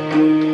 Hallelujah.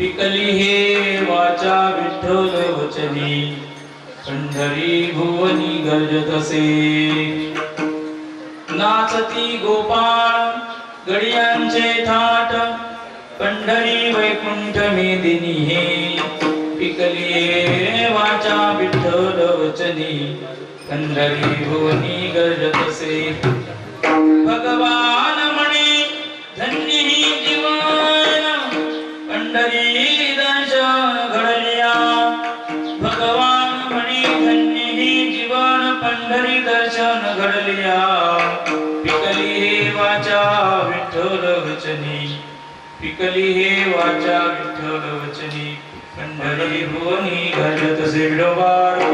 पिकली हे वाचा विठ्ठल वचनी पंढरी भुवनी गर्जतसे नाचती गोपाळ गडियांचे थाट पंढरी वैकुंठ मेदिनी हे पिकली हे वाचा विठ्ठल वचनी पंढरी भुवनी गर्जतसे भगवान म्हणे धन्य ही जीवन पंढरी दर्शन घडलिया भगवान म्हणे धन्य ही जीवन पंढरी दर्शन घडलिया पिकली हे वाचा विठ्ठल वचनी पिकली हे वाचा विठ्ठल वचनी पंढरी भुवनी घडतसे विठोबार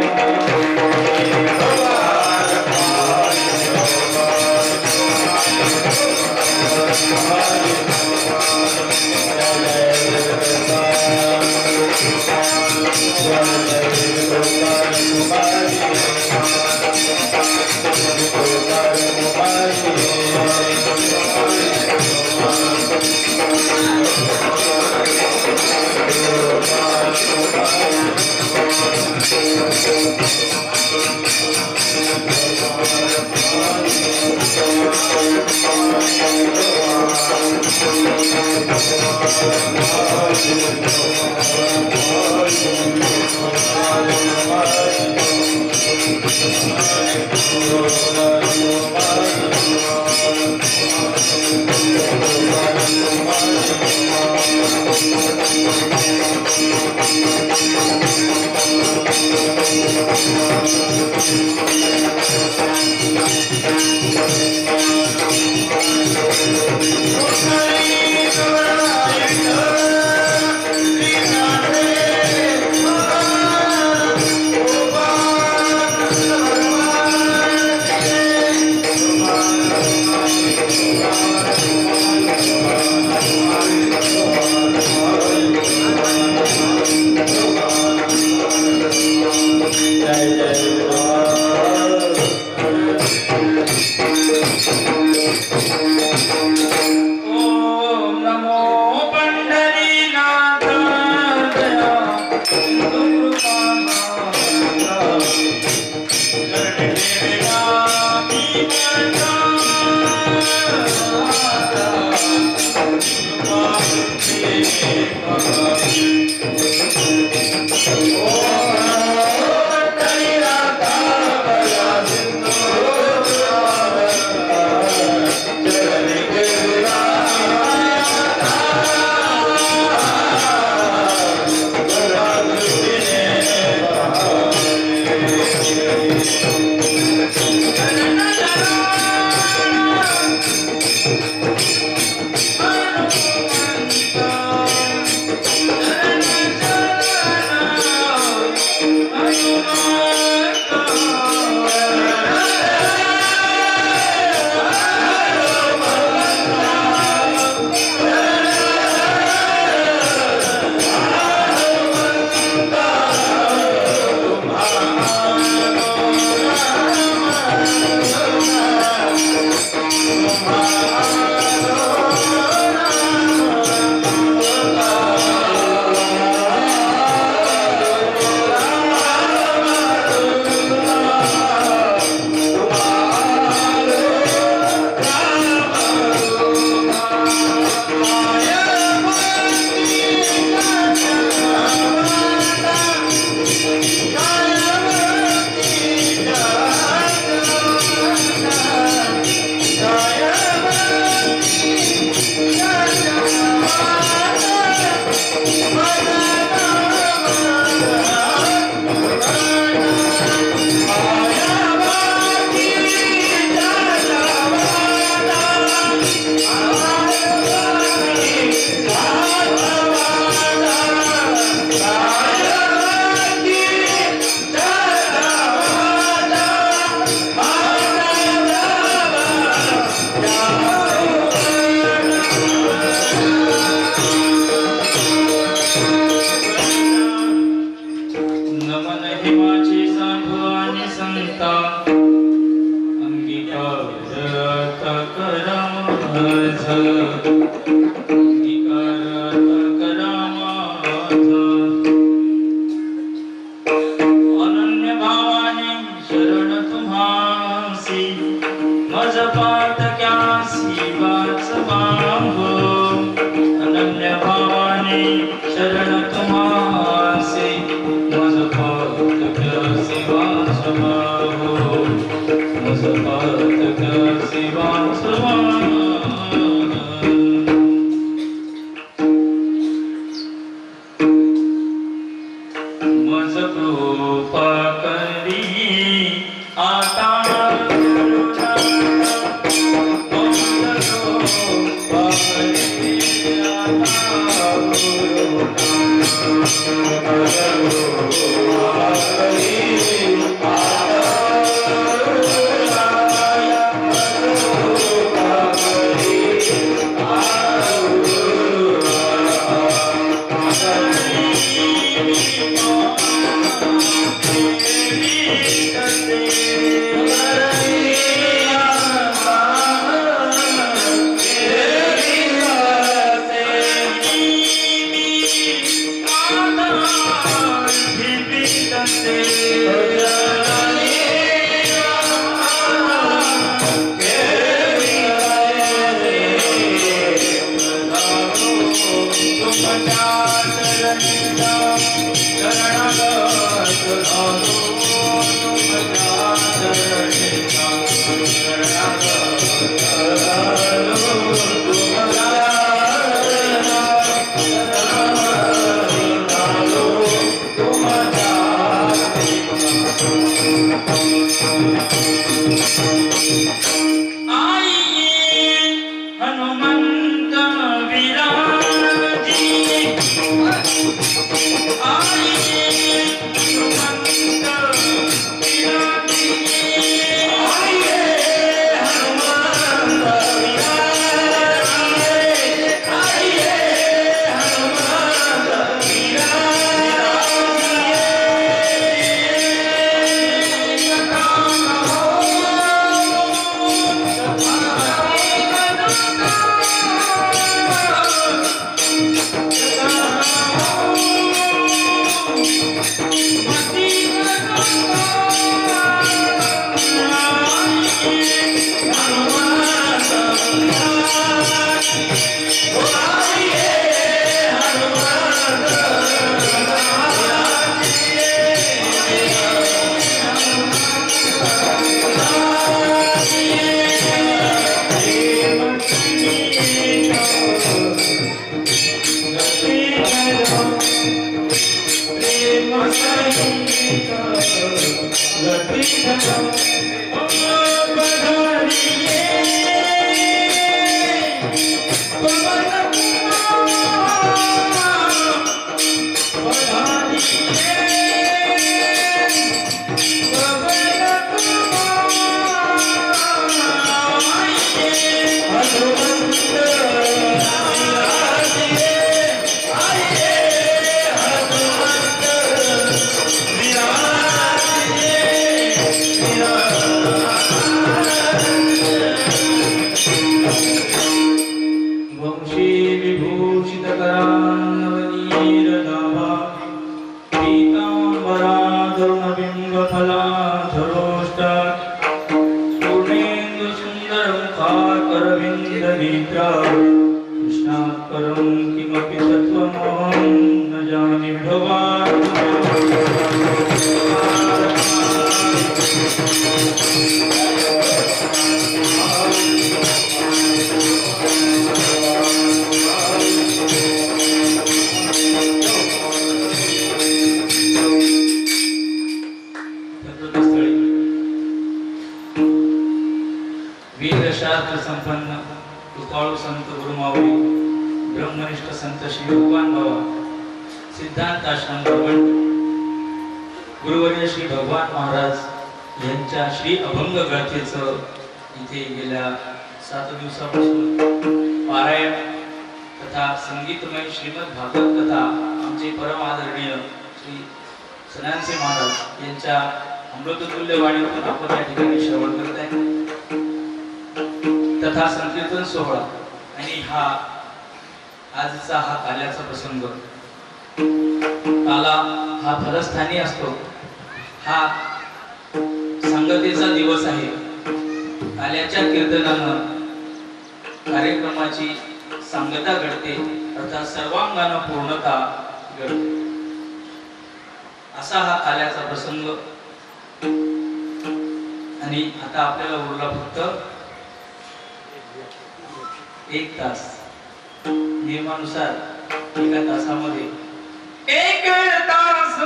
अंगीकार करामा मज कृपा करी आता वीरशास्त्र संपन्न कृपाळू संत गुरुमाऊली ब्रह्मनिष्ठ संत श्री भगवान बाबा सिद्धांत आश्रम गुरुवर्य श्री भगवान महाराज यांच्या श्री अभंग गाथेचं इथे गेल्या 7 दिवसापासून पारायण तथा संगीतमय श्रीमद भागवत कथा आमचे परम आदरणीय श्री सनानसे महाराज यांच्या अमृततुल्य वाणीतून आपण या ठिकाणी श्रवण करत आहे तथा संकीर्तन सोहळा आणि आजचा हा काल्याचा प्रसंग काला हा फलस्थानी असतो हा संगतीचा दिवस आहे काल्याच्या कीर्तनानं कार्यक्रमाची सांगता घडते अर्थात सर्वांगानं पूर्णता घडते असा हा काल्याचा प्रसंग आणि आता आपल्याला उरला फक्त 1 तास नियमानुसार एका तासामध्ये 1 तास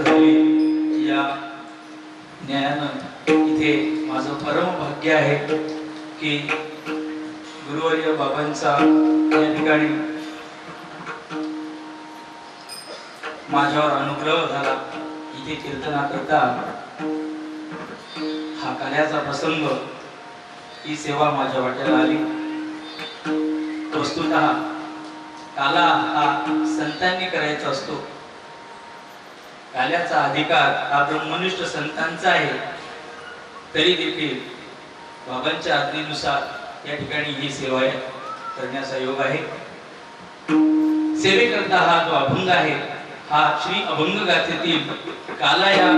झाली या ज्ञानानं इथे माझं परम भाग्य आहे की गुरुवर्य बाबांचा या ठिकाणी माझ्यावर अनुग्रह झाला. इथे कीर्तनाकरता हा कार्याचा प्रसंग, ही सेवा माझ्या वाट्याला आली. वस्तुतः काला हा संतांनी करायचा असतो. काल्याचा अधिकार हा ब्रह्मनिष्ठ संतांचा आहे. तरी देखील बाबांच्या आज्ञेनुसार या ठिकाणी ही सेवा करण्याचा योग आहे. सेवेकरता हा जो अभंग आहे हा श्री अभंग गाथेतील काला या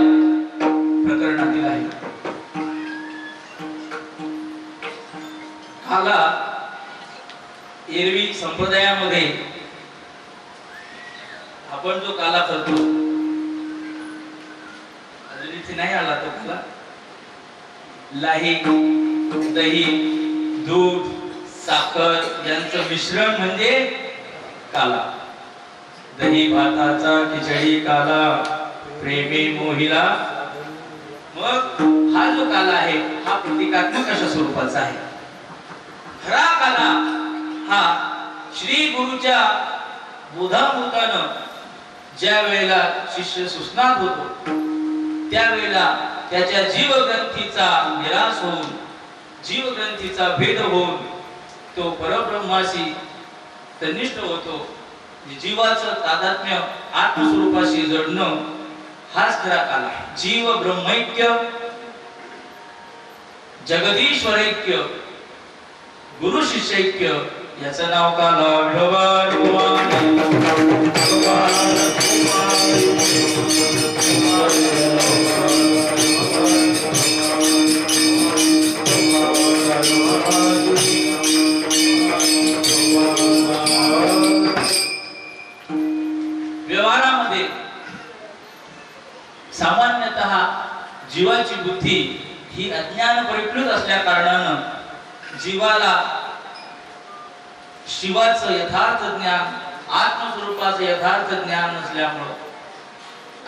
प्रकरणातील आहे. काला एरवी संप्रदायामध्ये आपण जो काला करतो, इथे नाही आला तो काला, लाही, दही, दूध, साखर यांचं मिश्रण म्हणजे काला. दही भाताचा खिचडी काला, प्रेमी मोहिला. मग हा जो काला आहे हा प्रतिकात्मक अशा स्वरूपाचा आहे. खरा काला हा श्री गुरुच्या बोधामृतानं ज्या वेळेला शिष्य सुस्नात होतो त्यावेळेला त्याच्या जीवग्रंथीचा निराश होऊन, जीवग्रंथीचा भेद होऊन तो परब्रह्माशी तनिष्ठ होतो. जीवाचं तादात्म्य आत्मस्वरूपाशी जडणं हाच खरा काल आहे. जीव ब्रह्मैक्य, जगदीश्वरैक्य, गुरु शिष्यैक्य याचं नाव काला. व्यवहारामध्ये सामान्यतः जीवाची बुद्धी ही अज्ञान परिप्लुत असल्या कारणानं जीवाला शिवाचं यथार्थ ज्ञान, आत्मस्वरूपाचं यथार्थ ज्ञान नसल्यामुळं,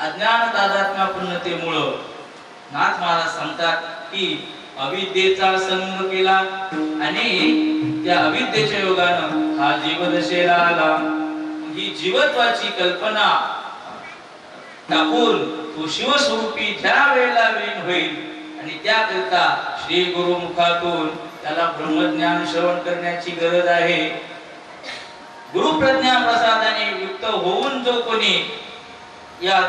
अज्ञान तादात्म्यपूर्णतेमुळं नाथ महाराज सांगतात की अविद्येचा संग केला आणि त्या अविद्येच्या योगानं हा जीवदशेला आला. ही जीवत्वाची कल्पना टाकून तो शिवस्वरूपी ज्या वेळेला विलीन होईल आणि त्याकरिता श्री गुरुमुखातून त्याला ब्रह्मज्ञान श्रवण करण्याची गरज आहे. गुरुप्रज्ञा प्रसादाने युक्त होऊन जो कोणी या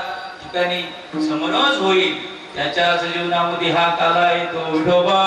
ठिकाणी समरस होईल त्याच्याच जीवनामध्ये हा काला येतो. विठोबा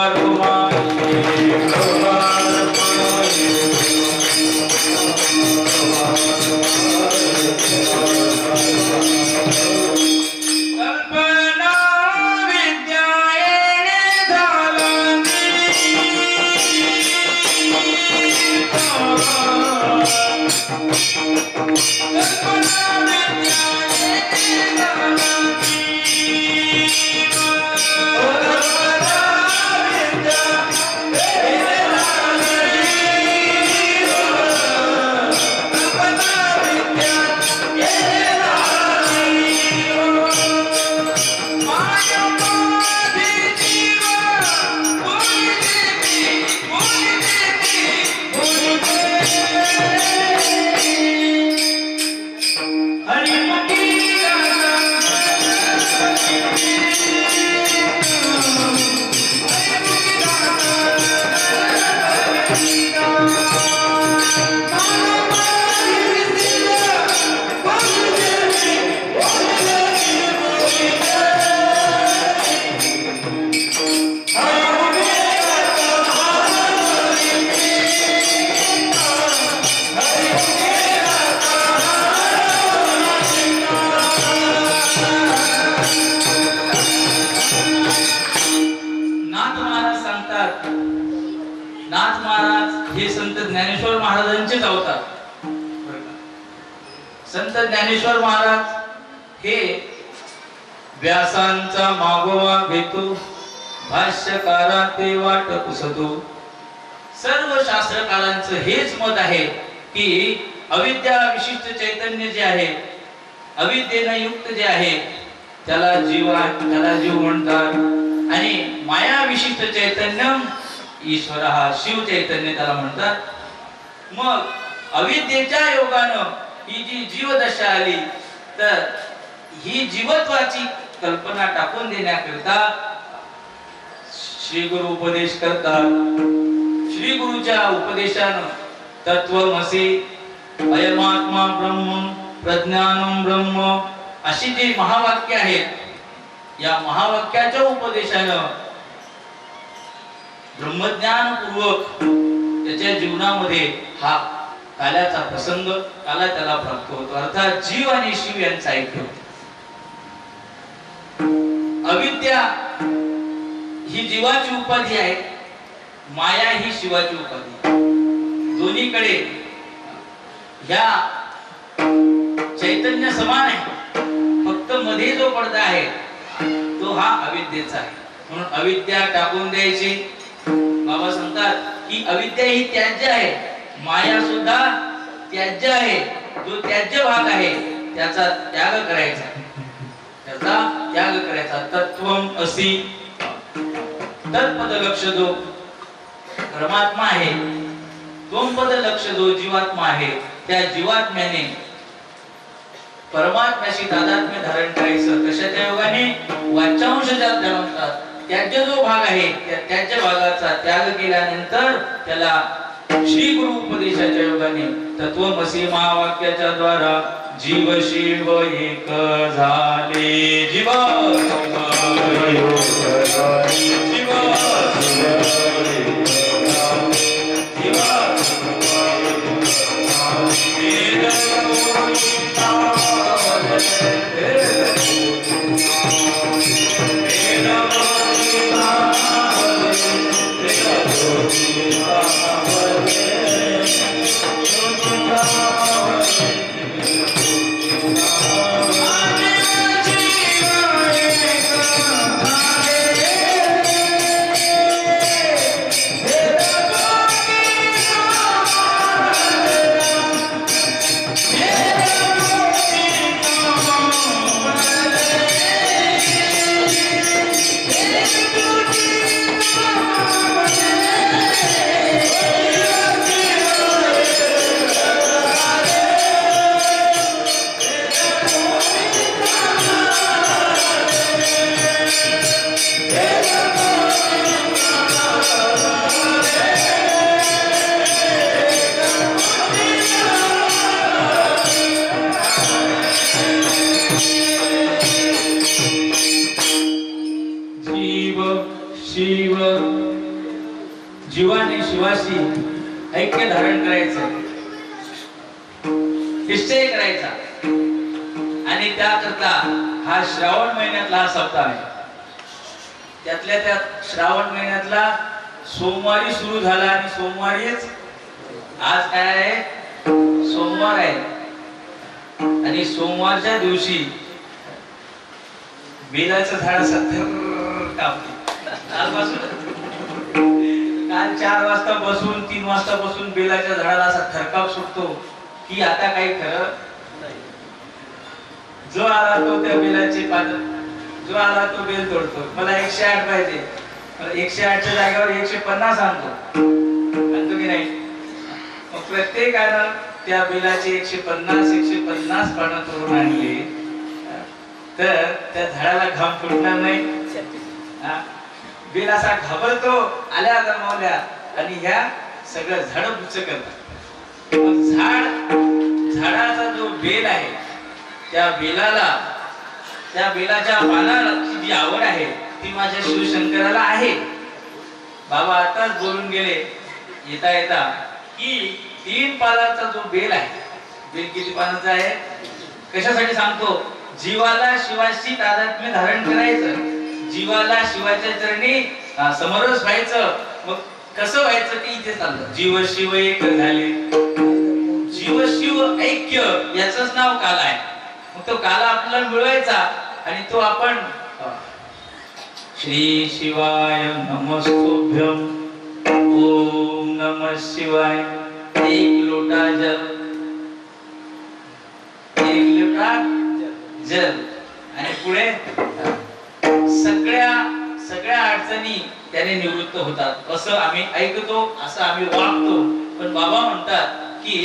नाथ महाराज हे संत ज्ञानेश्वर महाराजांचेच अवतार. संत ज्ञानेश्वर महाराज हे व्यासांचा मागोवा घेतो, भाष्यकारा ते वाट पुसतो. सर्व शास्त्रकारांचं हेच मत आहे की अविद्या विशिष्ट चैतन्य जे आहे, अविद्येने युक्त जे आहे त्याला जीव आहे, त्याला जीव म्हणतात. आणि माया विशिष्ट चैतन्य ईश्वर हा शिव चैतन्य त्याला म्हणतात. मग अविद्येच्या योगानं ही जी जीवदशा आली, तर ही जीवत्वाची कल्पना टाकून देण्याकरिता श्री गुरु उपदेश करतात. श्री गुरुच्या उपदेशानं तत्वमसी, अयमात्मा ब्रह्म, प्रज्ञानम ब्रह्म अशी जी महावाक्य आहेत, या महावाक्याच्या उपदेशानं ब्रह्मज्ञान पूर्वक त्याच्या जीवनामध्ये हा काल्याचा प्रसंग, काला त्याला प्राप्त होतो. अर्थात जीव आणि शिव यांचा ऐक्य. अविद्या ही जीवाची उपाधी आहे, माया ही शिवाची उपाधी. दोन्हीकडे ह्या चैतन्य समान आहे, फक्त मध्ये जो पडदा आहे तो हा अविद्येचा आहे. म्हणून अविद्या टाकून द्यायची. बाबा सांगतात की अविद्या ही त्याज्य आहे, माया सुद्धा त्याज्य आहे. जो त्याज्य भाग आहे त्याचा त्याग करायचा, त्याचा त्याग करायचा. तत्वम असी, तत्पद लक्ष जो परमात्मा आहे, दोन पद लक्ष जो जीवात्मा आहे, त्या जीवात्म्याने परमात्म्याशी तादात्म्य धारण करायचं. कशाच्या योगाने? वाचांश ज्याला म्हणतात. त्याज्य जो भाग आहे त्या त्याज्य भागाचा त्याग केल्यानंतर त्याला श्री गुरु उपदेशाच्या योगाने तत्वमसी महावाक्याच्या द्वारा जीव शिव एक झाले. जीव जीवाने शिवाशी ऐक्य धारण करायचं, निश्चय करायचा. आणि त्याकरता हा श्रावण महिन्यातला हा सप्ताह आहे. त्यातल्या त्यात श्रावण महिन्यातला सोमवारी सुरू झाला आणि सोमवारीच आज काय आहे? सोमवार आहे. आणि सोमवारच्या दिवशी बेलाचं झाड सत्तर कापते. काल 4 वाजता बसून 3 वाजता बसून बेलाच्या झाडाला असा थरकाप सुटतो की आता काही खरं नाही. जो आला तो त्या बेलाची पानं, जो आला तो बेल तोडतो. मला 108 पाहिजे, मला 108च्या जागेवर 150 आणतो की नाही? मग प्रत्येकानं त्या बेलाची 150 पानं तोडून आणली तर त्या झाडाला घाम फुटणार नाही. बेल असा घाबरतो आल्या गमावल्या आणि ह्या सगळं झाड उच्च करतात. झाडाचा जो बेल आहे त्या बेलाच्या पानाची जी आवड आहे ती माझ्या शिवशंकराला आहे. बाबा आताच बोलून गेले येता येता की 3 पानाचा जो बेल आहे, बेल किती पानाचा आहे? कशासाठी सांगतो? जीवाला शिवाशी तादात्म्य धारण करायचं, जीवाला शिवाच्या चरणी समरस व्हायचं. मग कसं व्हायचं ते इथे चाललं. जीव शिव एक झाले, जीव शिव ऐक्य याचंच नाव काला आहे. मग तो काला आपल्याला मिळवायचा आणि तो आपण श्री शिवाय नमस्तुभ्यं, ओम नमः शिवाय. 1 लोटा जल, 1 लोटा जल आणि पुढे केल्यामुळे सगळ्या सगळ्या अडचणी त्याने निवृत्त होतात असं आम्ही ऐकतो, असं आम्ही वागतो. पण बाबा म्हणतात की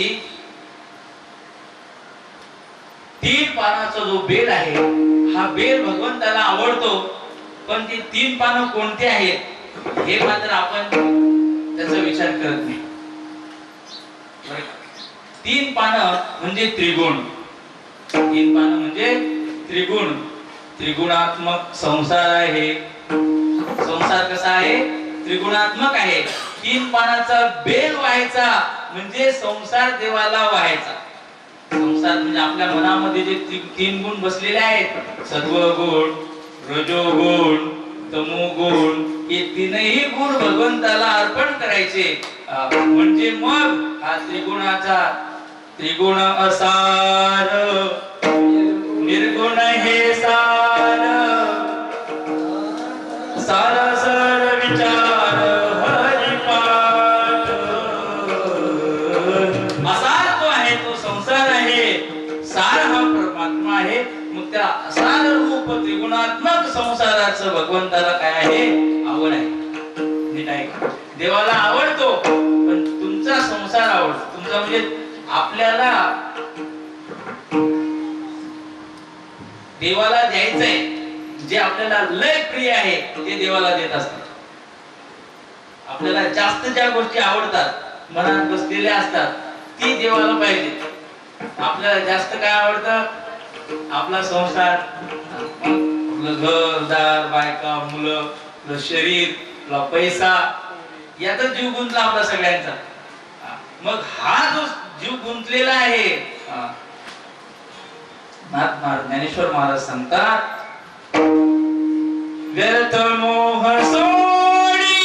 3 पानाचा जो बेल आहे हा बेल भगवंताला आवडतो, पण ती 3 पानं कोणती आहेत हे मात्र आपण त्याचा विचार करत नाही. 3 पानं म्हणजे त्रिगुण. 3 पानं म्हणजे त्रिगुण. त्रिगुणात्मक संसार आहे. संसार कसा आहे? त्रिगुणात्मक आहे. 3 पानाचा बेल व्हायचा म्हणजे संसार देवाला व्हायचा. संसार म्हणजे आपल्या मनामध्ये जे 3 गुण बसलेले आहेत, सत्वगुण, रजोगुण, तमोगुण, हे 3ही गुण भगवंताला अर्पण करायचे. म्हणजे मग हा त्रिगुण असार, निर्गुण हे सार, सार सर विचार हरिपाठ. असार तो आहे, तो संसार आहे. सार हा परमात्मा आहे. मग त्या असार रूप त्रिगुणात्मक संसाराचं भगवंताला काय आहे? आवड आहे. नीट आहे. देवाला आवडतो, पण तुमचा संसार आवडतो. तुमचा म्हणजे आपल्याला देवाला द्यायचंय, जे आपल्याला लय प्रिय आहे ते देवाला देत असतात. आपल्याला जास्त ज्या गोष्टी आवडतात, मनात बसलेल्या असतात, ती देवाला पाहिजे. आपल्याला जास्त काय आवडतं? आपला संसार, आपलं घरदार, बायका, मुलं, आपलं शरीर, आपला पैसा, यातच जीव गुंतला आपला सगळ्यांचा. मग हा जो जीव गुंतलेला आहे, ज्ञानेश्वर महाराज सांगतात, व्यर्थ मोह सोडी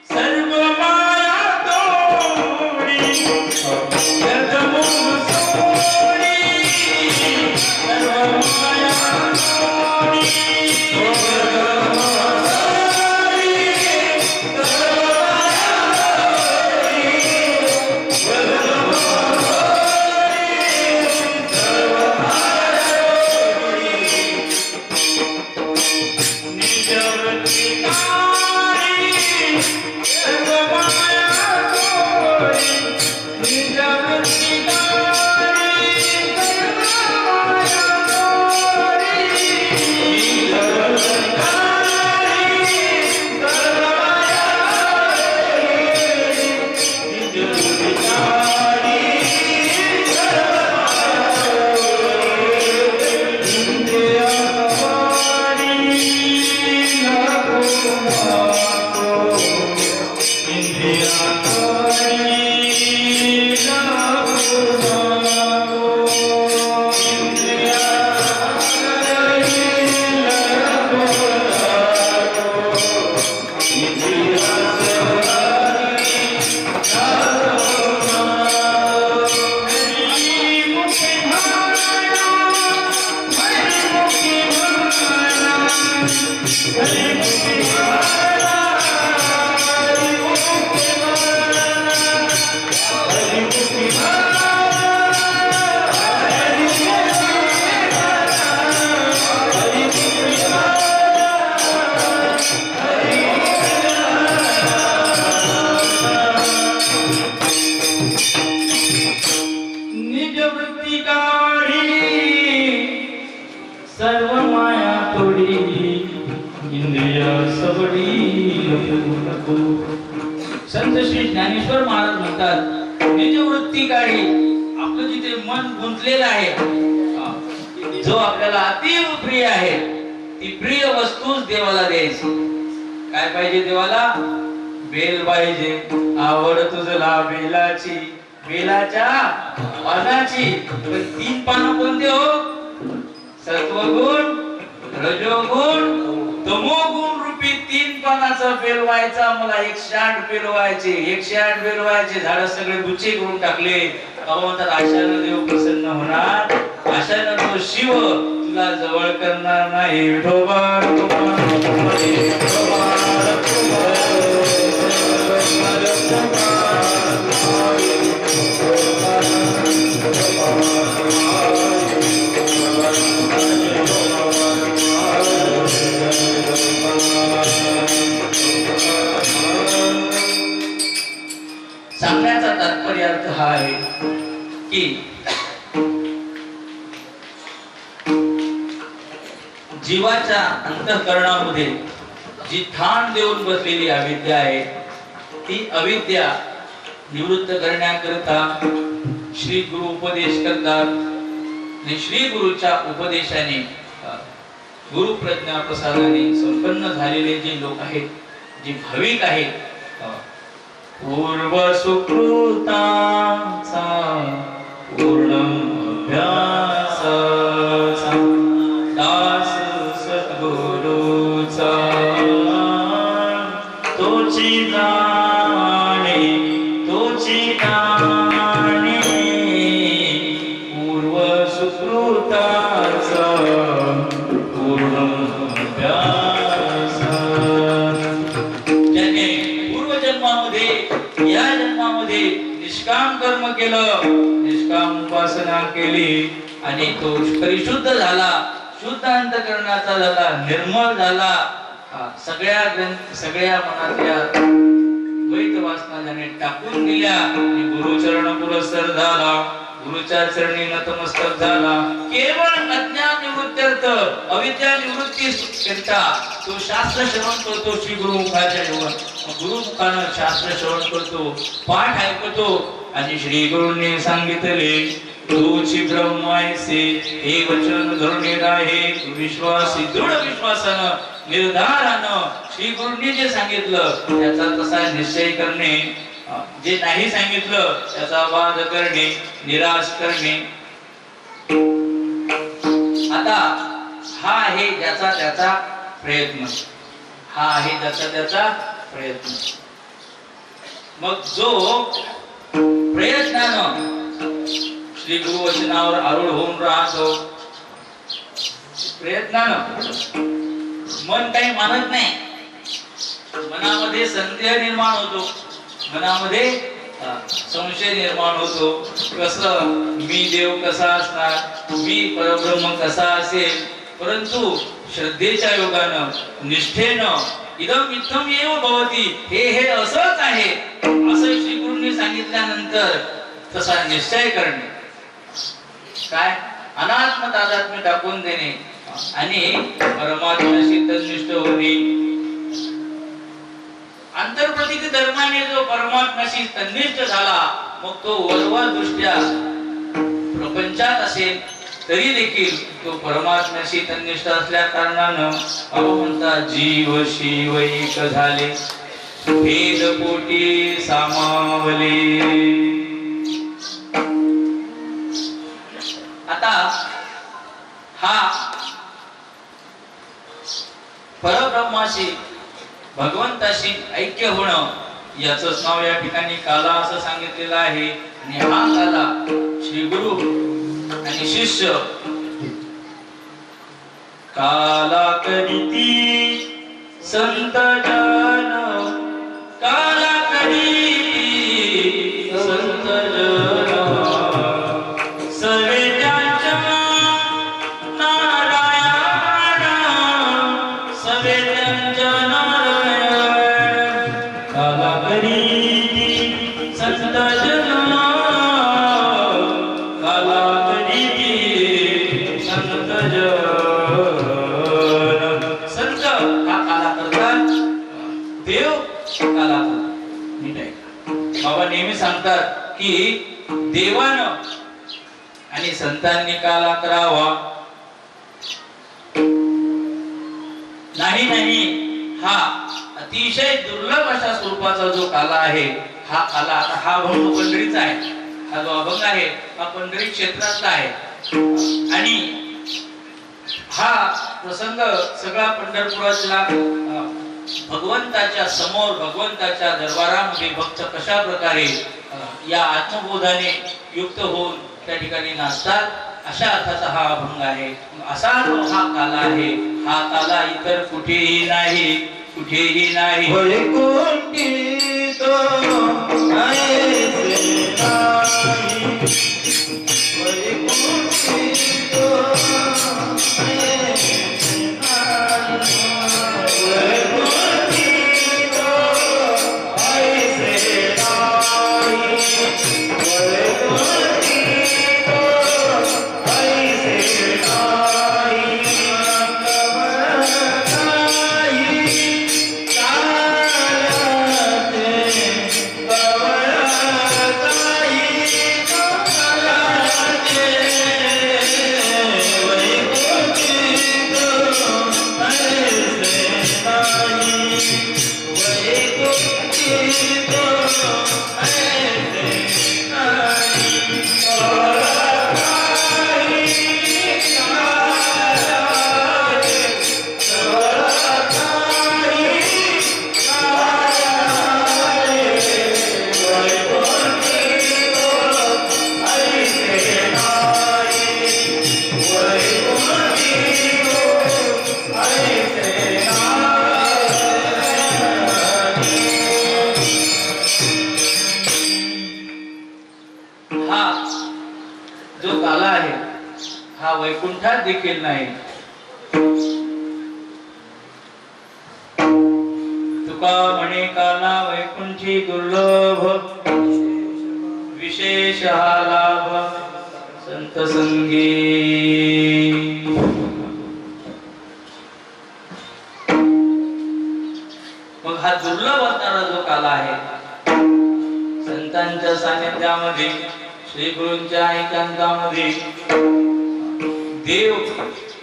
सर्व माया तोडी, व्यर्थ मोह सोडी सर्व माया तोडी, संत श्री ज्ञानेश्वर महाराज म्हणतात, निज वृत्ती काढी. आपलं जिथे मन गुंतलेलं आहे, जो आपल्याला अतीव प्रिय आहे, ती प्रिय वस्तूच देवाला द्यायची. काय पाहिजे देवाला? बेल पाहिजे. आवड तुझला बेलाची, बेलाच्या पानाची. पण 3 पानं कोणते हो? सत्वगुण, रजोगुण, तमोगुण रूपी 3 पानाचा बेल व्हायचा. मला 108 बेल व्हायचे, 108 बेल व्हायचे. झाड सगळे बुच्चे करून टाकले. म्हणतात आशानं देव प्रसन्न होणार, आशानं तो शिव तुला जवळ करणार नाही. विठोबा विठोबा की जीवाच्या अंतःकरणामध्ये जी ठाण देऊन बसलेली अविद्या आहे, ती अविद्या निवृत्त करण्याकरता श्री गुरु उपदेश करतात. आणि श्री गुरुच्या उपदेशाने गुरु प्रज्ञा प्रसादाने संपन्न झालेले जे लोक आहेत, जे भाविक आहेत, पूर्व सुकृताचा पूर्ण अभ्यासाचा दास सद्गुरूचा तोची जाणे पूर्व सुकृताचा पूर्ण अभ्यास. ज्याने पूर्वजन्मामध्ये या जन्मामध्ये निष्काम कर्म केलं, निष्काम उपासना केली आणि तो परिशुद्ध झाला, शुद्ध अंतःकरणाचा झाला, निर्मळ झाला, सगळ्या मनातल्या द्वैत वासना ज्याने टाकून दिल्या आणि गुरुचरण पुरस्सर झाला, गुरुच्या चरणी नतमस्तक झाला, केवळ अज्ञान निवृत्त्यर्थ अविद्या निवृत्ती करता तो शास्त्र श्रवण करतो. श्री गुरुमुखाच्या गुरुमुखानं शास्त्र श्रवण करतो, पाठ ऐकतो आणि श्री गुरूंनी सांगितले तूची ब्रह्मायसे हे वचन धरून आहे. विश्वासी दृढ विश्वासानं निर्धारानं श्री गुरूंनी जे सांगितलं त्याचा तसा निश्चय करणे, जे नाही सांगितलं त्याचा वाद करणे, निराश करणे. आता हा आहे ज्याचा त्याचा प्रयत्न, हा आहे ज्याचा त्याचा प्रयत्न. मग जो प्रयत्नानं श्री गुरु वचनावर आरूढ होऊन राहतो, प्रयत्नानं मन काही मानत नाही, मनामध्ये संदेह निर्माण होतो, मनामध्ये संशय निर्माण होतो. कसं मी देव कसा असणार, मी परब्रह्म कसा असेल. परंतु श्रद्धेच्या योगानं निष्ठेनं इदम इत्थम एव भवति, हे असंच आहे असं श्री गुरूंनी सांगितल्यानंतर तसा निश्चय करणे, काय अनात्म तादात्म्य टाकून देणे आणि परमात्म्याशी तन्निष्ठ होणे. अंतर्प्रतीती धर्माने जो परमात्म्याशी तन्निष्ठ झाला, मग तो वरवर दृष्ट्या प्रपंचात असेल तरी देखील तो परमात्म्याशी तन्निष्ठ असल्या कारणानं म्हणता जीव शिव एक झाले, भेद पोटी सामावले. आता हा परब्रह्माशी भगवंताशी ऐक्य होणं याचंच नाव या ठिकाणी काला असं सांगितलेलं आहे. आणि हा काला श्री गुरु आणि शिष्य काला करीती संत जन, काला करीती संत जन, सर्वे त्यांच्या नारायण, सर्वे त्यांच्या नारायण. काला करीती संत जन, काला करीती संत जन. संत हा काला करतात, देव काला करतात. नीट आहे. बाबा नेहमी सांगतात की देवानं आणि संतांनी काला करावा. नाही, हा अतिशय दुर्लभ अशा स्वरूपाचा जो काला आहे, हा काला आता हा भंग पंढरीचा आहे, हा जो अभंग आहे हा पंढरी क्षेत्रातला आहे. आणि हा प्रसंग सगळा पंढरपुरातला भगवंताच्या समोर, भगवंताच्या दरबारामध्ये भक्त कशा प्रकारे या आत्मबोधाने युक्त होऊन त्या ठिकाणी नाचतात, अशा अर्थाचा हा अभंग आहे. असा जो हा काला आहे, हा काला इतर कुठेही नाही, कुठेही नाही. वैकुंठी तो आहे वैकुंठी तो वैकुंठी देखील नाही. तुका म्हणे काला वैकुंठी दुर्लभ विशेष हा लाभ संत संगी. मग हा दुर्लभ असणारा जो काला आहे, संतांच्या सानिध्यामध्ये, श्री गुरूंच्या एकांतामध्ये देव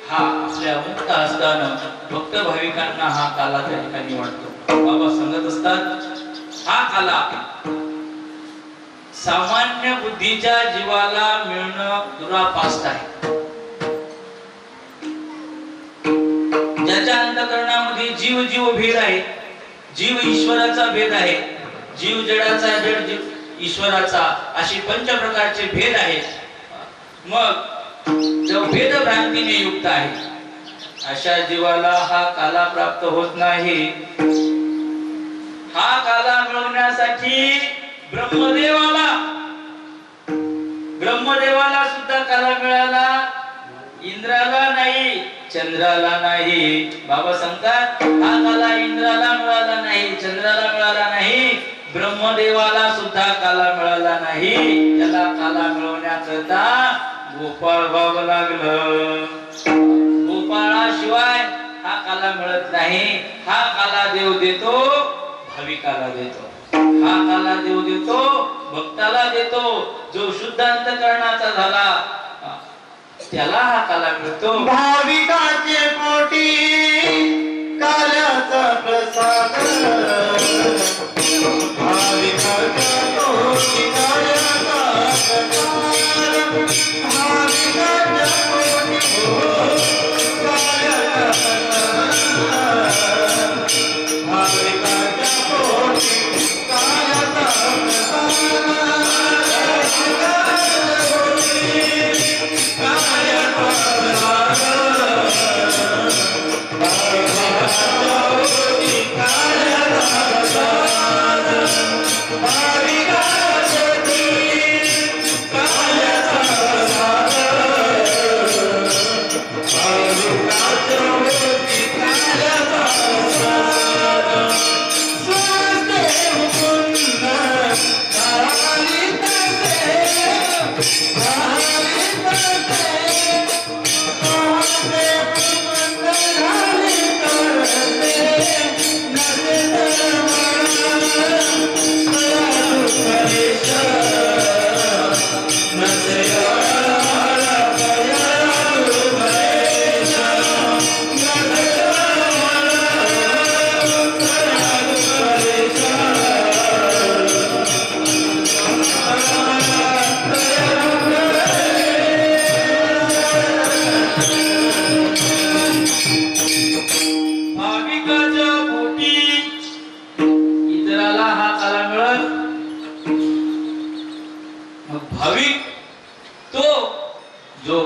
हा आपल्या मुक्त हस्तानं भक्त भाविकांना हा काला त्या ठिकाणी वाटतो. बाबा सांगत असतात, हा काला सामान्य बुद्धीच्या जीवाला मिळणं दुरापास्त आहे. ज्याच्या अंतःकरणामध्ये जीव जीव भेद आहे, जीव ईश्वराचा भेद आहे, जीव जडाचा जड ईश्वराचा, अशी पंच प्रकारचे भेद आहेत. मग जो भेद भ्रांतीने युक्त आहे, अशा जीवाला हा काला प्राप्त होत नाही. हा काला मिळवण्यासाठी ब्रह्मदेवाला सुद्धा काला मिळाला, इंद्राला नाही, चंद्राला नाही. बाबा सांगतात, हा काला इंद्राला मिळाला नाही, चंद्राला मिळाला नाही, ब्रह्मदेवाला सुद्धा काला मिळाला नाही. त्याला काला मिळवण्याकरता गोपाळ व्हावं लागलं. गोपाळाशिवाय हा काला मिळत नाही. हा काला देव देतो, भाविकाला देतो. हा काला देव देतो, भक्ताला देतो. जो शुद्ध अंतःकरणाचा झाला त्याला हा काला मिळतो. भाविकाचे पोटी काल्याचा प्रसाद, भाविकाच्या पोटी काल्याचा प्रसाद, भाविकाच्या पोटी काल्याचा प्रसाद, भाविकाच्या पोटी काल्याचा प्रसाद.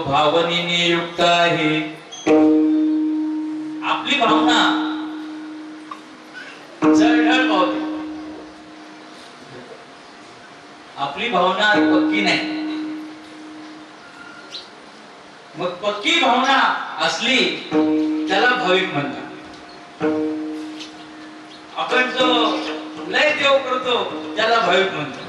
भावनेने युक्त आहे. आपली भावना चढढळ पावते, आपली भावना पक्की नाही. मग पक्की भावना असली त्याला भाविक म्हणतात. आपण जो लय देव करतो त्याला भाविक म्हणतो.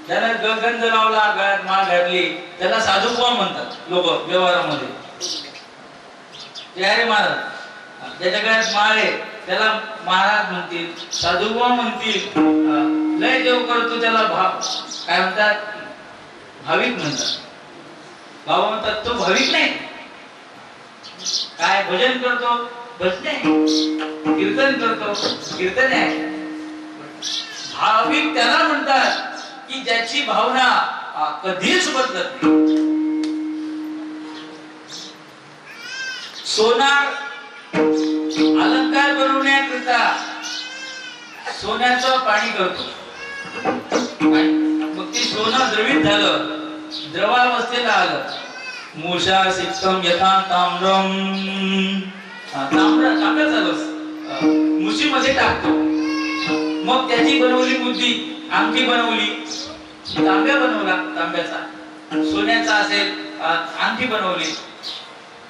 त्याला गंध लावला, गळ्यात माळ घातली, त्याला साधुबुवा म्हणतात लोक व्यवहारामध्ये. अरे महाराज, ज्याच्या गळ्यात माळ आहे त्याला महाराज म्हणतील, साधुबुवा म्हणतील. लय देव करतो त्याला काय म्हणतात, भाविक म्हणतात. बाबा म्हणतात तो भाविक नाही. काय भजन करतो, भजन आहे. कीर्तन करतो, कीर्तन आहे. भाविक त्याला म्हणतात की ज्याची भावना कधीच बदलत नाही. सोनार अलंकार बनवण्याकरिता सोन्याचं पाणी करतो. मग ते सोनं द्रवित झालं, द्रवावस्थेला आलं. मूषा सिक्तम यथा ताम्रम, तांब्याचा रस मुशीमध्ये टाकतो. मग त्याची बनवली बुद्धी, अंगठी बनवली, तांब्या बनवला, तांब्याचा. सोन्याचा असेल अंगठी बनवली.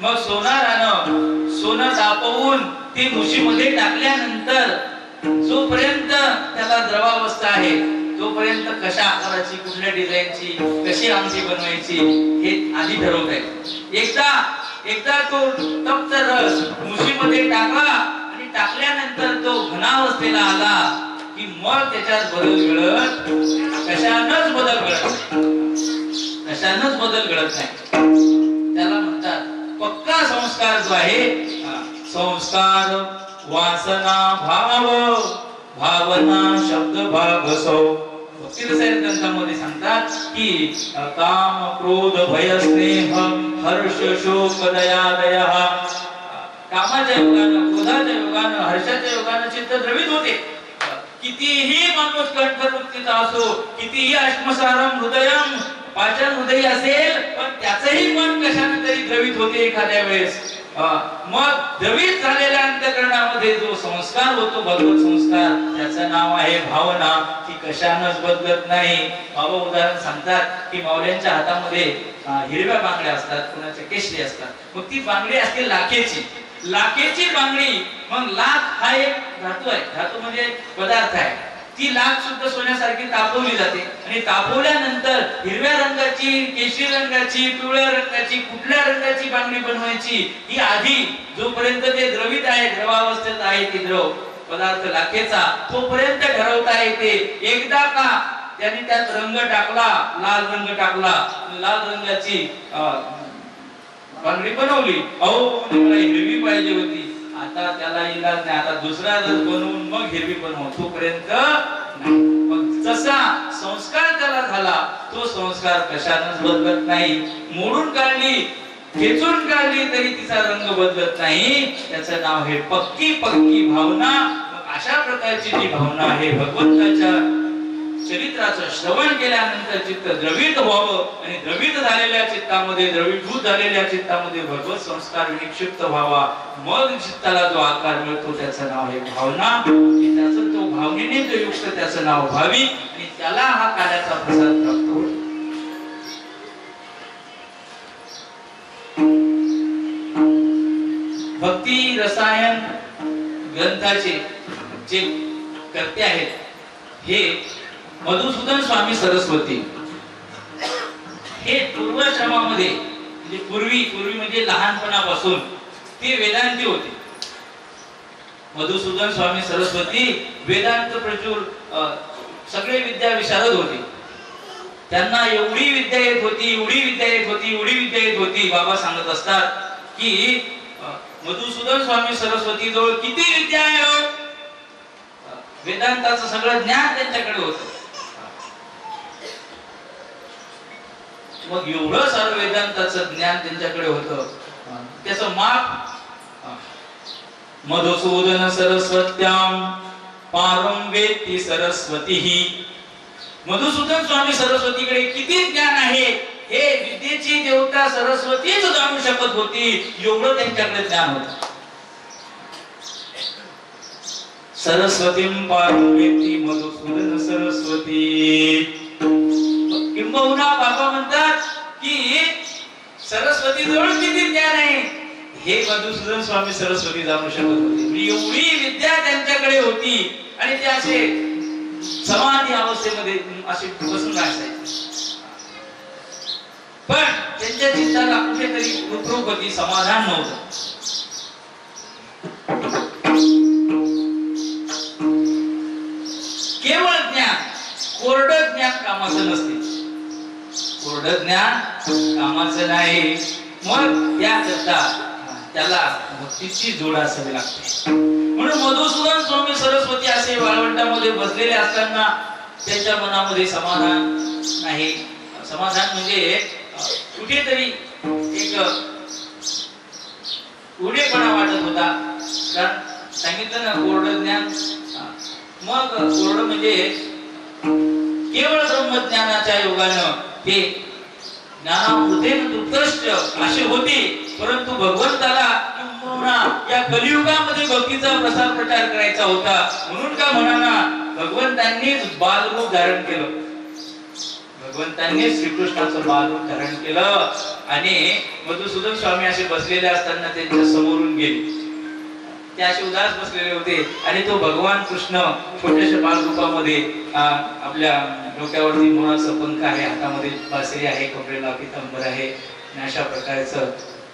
मग सोनारानं सोनं तापवून ते मुशीमध्ये टाकल्यानंतर जोपर्यंत त्याला द्रवावस्था आहे तोपर्यंत कशा आकाराची कुठल्या डिझाईनची कशी आमटी बनवायची हे आधी ठरवताय. एकदा तो तप्त रस मुशीमध्ये टाकला आणि टाकल्यानंतर तो घनावस्थेला आला की मग त्याच्यात बदल घडत कशानच बदल घडत नाही. त्याला म्हणतात पक्का संस्कार जो आहे संस्कार वासना भाव भावना शब्द भाग सौ. भक्तिरसायन ग्रंथामध्ये सांगतात की काम क्रोध भय स्नेह हर्ष शोक दया दया कामाच्या योगानं क्रोधाच्या योगानं हर्षाच्या योगानं चित्त द्रवित होते. कितीही माणूस कंठवृत्तीचा असो कितीही आत्मसारम हृदयम पाचन हृदय असेल पण त्याचंही मन कशाने तरी द्रवित होते एखाद्या वेळेस. मग द्रवित झालेल्या अंतःकरणामध्ये जो संस्कार होतो भगवत संस्कार त्याचं नाव आहे भावना. ती कशानच बदलत नाही. बाबा उदाहरण सांगतात की मावल्यांच्या हातामध्ये हिरव्या बांगड्या असतात कोणाच्या केशरी असतात. मग ती बांगडी असते लाखेची बांगडी. मग लाख हा एक धातू आहे. धातू म्हणजे पदार्थ आहे. ती लाख सुद्धा सोन्यासारखी तापवली जाते आणि तापवल्यानंतर हिरव्या रंगाची केशरी रंगाची पिवळ्या रंगाची कुठल्या रंगाची बांगडी बनवायची ही आधी जोपर्यंत ते द्रवित आहे द्रवावस्थेत आहे ती द्रव पदार्थ लाखेचा तोपर्यंत ठरवता येते. एकदा का त्यांनी त्यात रंग टाकला लाल रंगाची बांगडी बनवली मला हिरवी पाहिजे होती आता त्याला इलाज नाही आता दुसरा रस बनवून मग हिरवी बनवू तोपर्यंत नाही. मग जसा संस्कार त्याला झाला तो संस्कार कशानच बदलत नाही. मोडून काढली खेचून काढली तरी तिचा रंग बदलत नाही. त्याचं नाव आहे पक्की भावना. अशा प्रकारची जी भावना आहे भगवंताच्या चरित्राचं श्रवण केल्यानंतर चित्त द्रवित व्हावं आणि द्रवित झालेल्या चित्तामध्ये द्रवीभूत झालेल्या चित्तामध्ये भगवत संस्कार विनिक्षिप्त व्हावा. मग चित्ताला जो आकार मिळतो त्याचं नाव आहे भावना. त्याचं तो भावनेने जो युक्त त्याचं नाव भावी आणि त्याला हा कार्याचा प्रसाद प्राप्त होतो. भक्ती रसायन ग्रंथाचे जे कर्ते आहेत हे मधुसूदन स्वामी सरस्वती. हे पूर्वाश्रमामध्ये म्हणजे पूर्वी म्हणजे लहानपणापासून ते वेदांती होते. मधुसूदन स्वामी सरस्वती वेदांत प्रचूर सगळे विद्या विशारद होते. त्यांना एवढी विद्या येत होती बाबा सांगत असतात की मधुसूदन स्वामी सरस्वती जवळ किती विद्या आहे. वेदांताचं सगळं ज्ञान त्यांच्याकडे होतं. मग एवढं सारं वेदांताचं ज्ञान त्यांच्याकडे होतं त्याचं माप मधुसूदन सरस्वत्याम पारम वेत्ती सरस्वतीही. मधुसूदन स्वामी सरस्वतीकडे किती ज्ञान आहे हे विद्येची देवता सरस्वतीच जाणू शकत होती. एवढं त्यांच्याकडे ज्ञान होतं. सरस्वतीं पारम वेत्ती मधुसूदन सरस्वती. किंबहुना बाबा म्हणतात की सरस्वती जवळ किती ज्ञान आहे हे मधुसूदन स्वामी सरस्वती जाणू शकत होते. एवढी विद्या त्यांच्याकडे होती आणि ते असे समाधी अवस्थेमध्ये असे बसून राहायचे. पण त्यांच्या चित्ताला कुठेतरी कृपृपती समाधान नव्हतं. केवळ ज्ञान कोरडं ज्ञान कामाचं नसते. कोरडं ज्ञान कामाचं नाही. मग त्याकरता त्याला भक्तीची जोड असावी लागते. म्हणून मधुसूदन स्वामी सरस्वती असे वाळवंटामध्ये बसलेले असताना त्यांच्या मनामध्ये समाधान नाही. समाधान म्हणजे कुठेतरी एक उडेपणा वाटत होता. कारण सांगितलं ना कोरडं ज्ञान. मग कोरडं म्हणजे केवळ ब्रह्मज्ञानाच्या योगानं ते ज्ञानामृते उत्कृष्ट असे होते. परंतु भगवंताला या कलियुगामध्ये भक्तीचा प्रसार प्रचार करायचा होता. म्हणून का म्हणा भगवंतांनी बालरूप धारण केलं. भगवंतांनी श्रीकृष्णाचं बालरूप धारण केलं आणि मधुसूदन स्वामी असे बसलेले असताना त्यांच्या समोरून गेले. ते असे उदास बसलेले होते आणि तो भगवान कृष्ण छोट्याशा बालरूपामध्ये आपल्या डोक्यावरती मोराचा पंख आहे, हातामध्ये बासरी आहे, कपडेला पितांबर आहे, अशा प्रकारचं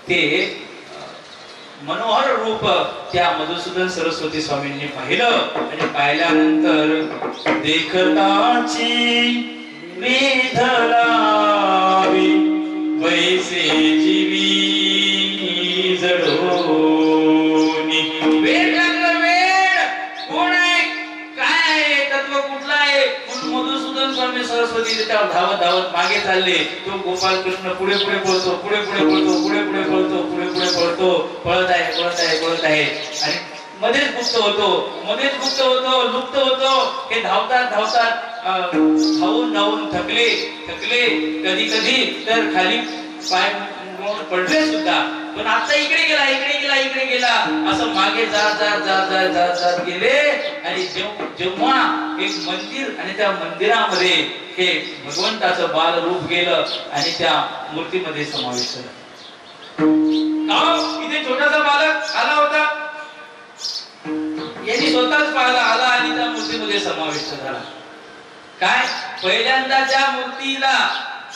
ते मनोहर रूप त्या मधुसूदन सरस्वती स्वामींनी पाहिलं. आणि पाहिल्यानंतर देखताची वेध लावी वैसे जीवी जडोनी. वेड लागलं, वेड कोण आहे, काय आहे, तत्व कुठलं आहे म्हणून मधुसूदन स्वामी सरस्वती त्यावर धावत धावत मागे चालले. तो गोपाल कृष्ण पुढे पुढे पळतो, पुढे पुढे पळतो, पुढे पुढे पळतो, पुढे पुढे पळतो, पळत आहे, पळत आहे, पळत आहे आणि मध्येच गुप्त होतो, मध्येच गुप्त होतो, लुप्त होतो. हे धावतात धावतात धावून धावून थकले, कधी कधी तर खाली पाय पडले सुद्धा. पण आता इकडे गेला, इकडे गेला, इकडे गेला असं मागे जात जात जात जात जात जात गेले. आणि जेव्हा एक मंदिर आणि त्या मंदिरामध्ये हे भगवंताचं बाल रूप गेलं आणि त्या मूर्तीमध्ये समाविष्ट झालं. इथे छोटासा बालक आला होता, यांनी स्वतःच पाहिला, आला आणि त्या मूर्तीमध्ये समाविष्ट झाला. काय पहिल्यांदा ज्या मूर्तीला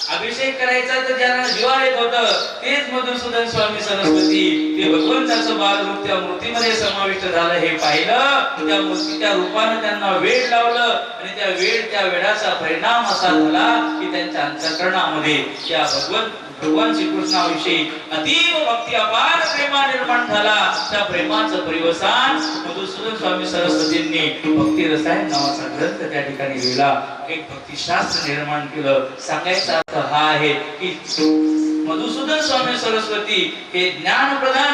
अभिषेक करायचा तर ज्यांना जिव्हार येत होतं तेच मधुसूदन स्वामी सरस्वती ते भगवंताचं बालरूप त्या मूर्तीमध्ये समाविष्ट झालं हे पाहिलं. त्या मूर्तीच्या रूपानं त्यांना वेड लावलं आणि त्या वेडाचा परिणाम असा झाला की त्यांच्या अंतःकरणामध्ये त्या भगवान श्रीकृष्णाविषयी अतीव भक्ती अपार प्रेमा निर्माण झाला. त्या प्रेमाचं परिवसान मधुसूदन स्वामी सरस्वतींनी भक्ती रसायन नावाचा ग्रंथ त्या ठिकाणी लिहिला, एक भक्तिशास्त्र निर्माण केलं. सांगायचा अर्थ हा आहे की मधुसूदन स्वामी सरस्वती हे ज्ञान प्रधान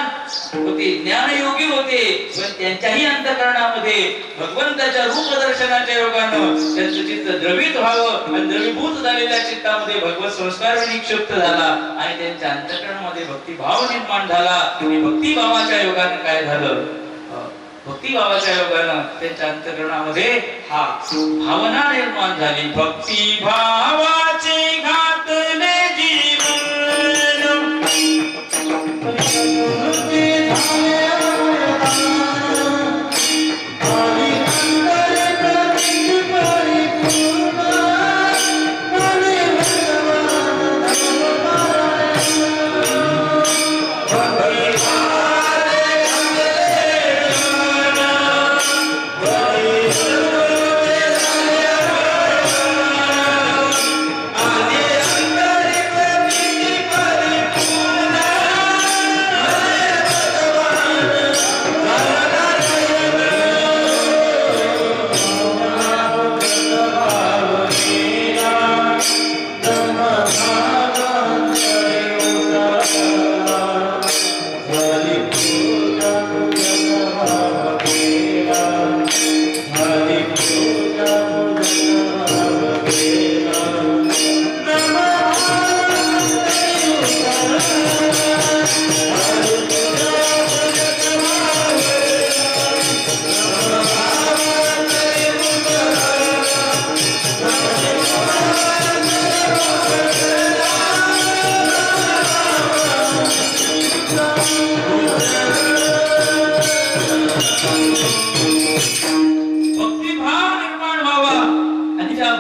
होते, ज्ञानयोगी होते, पण त्यांच्याही अंतःकरणामध्ये भगवंताच्या रूप दर्शनाच्या योगानं त्यांचं चित्त द्रवित व्हावं आणि द्रवीभूत झालेल्या चित्तामध्ये भगवत संस्कार निक्षिप्त झाला आणि त्यांच्या अंतःकरणामध्ये भक्तिभाव निर्माण झाला. आणि भक्तिभावाच्या योगानं काय झालं, भक्तिभावाच्या योगानं त्यांच्या अंतःकरणामध्ये हा भावना निर्माण झाली. भक्तिभावाचे घातले जीवन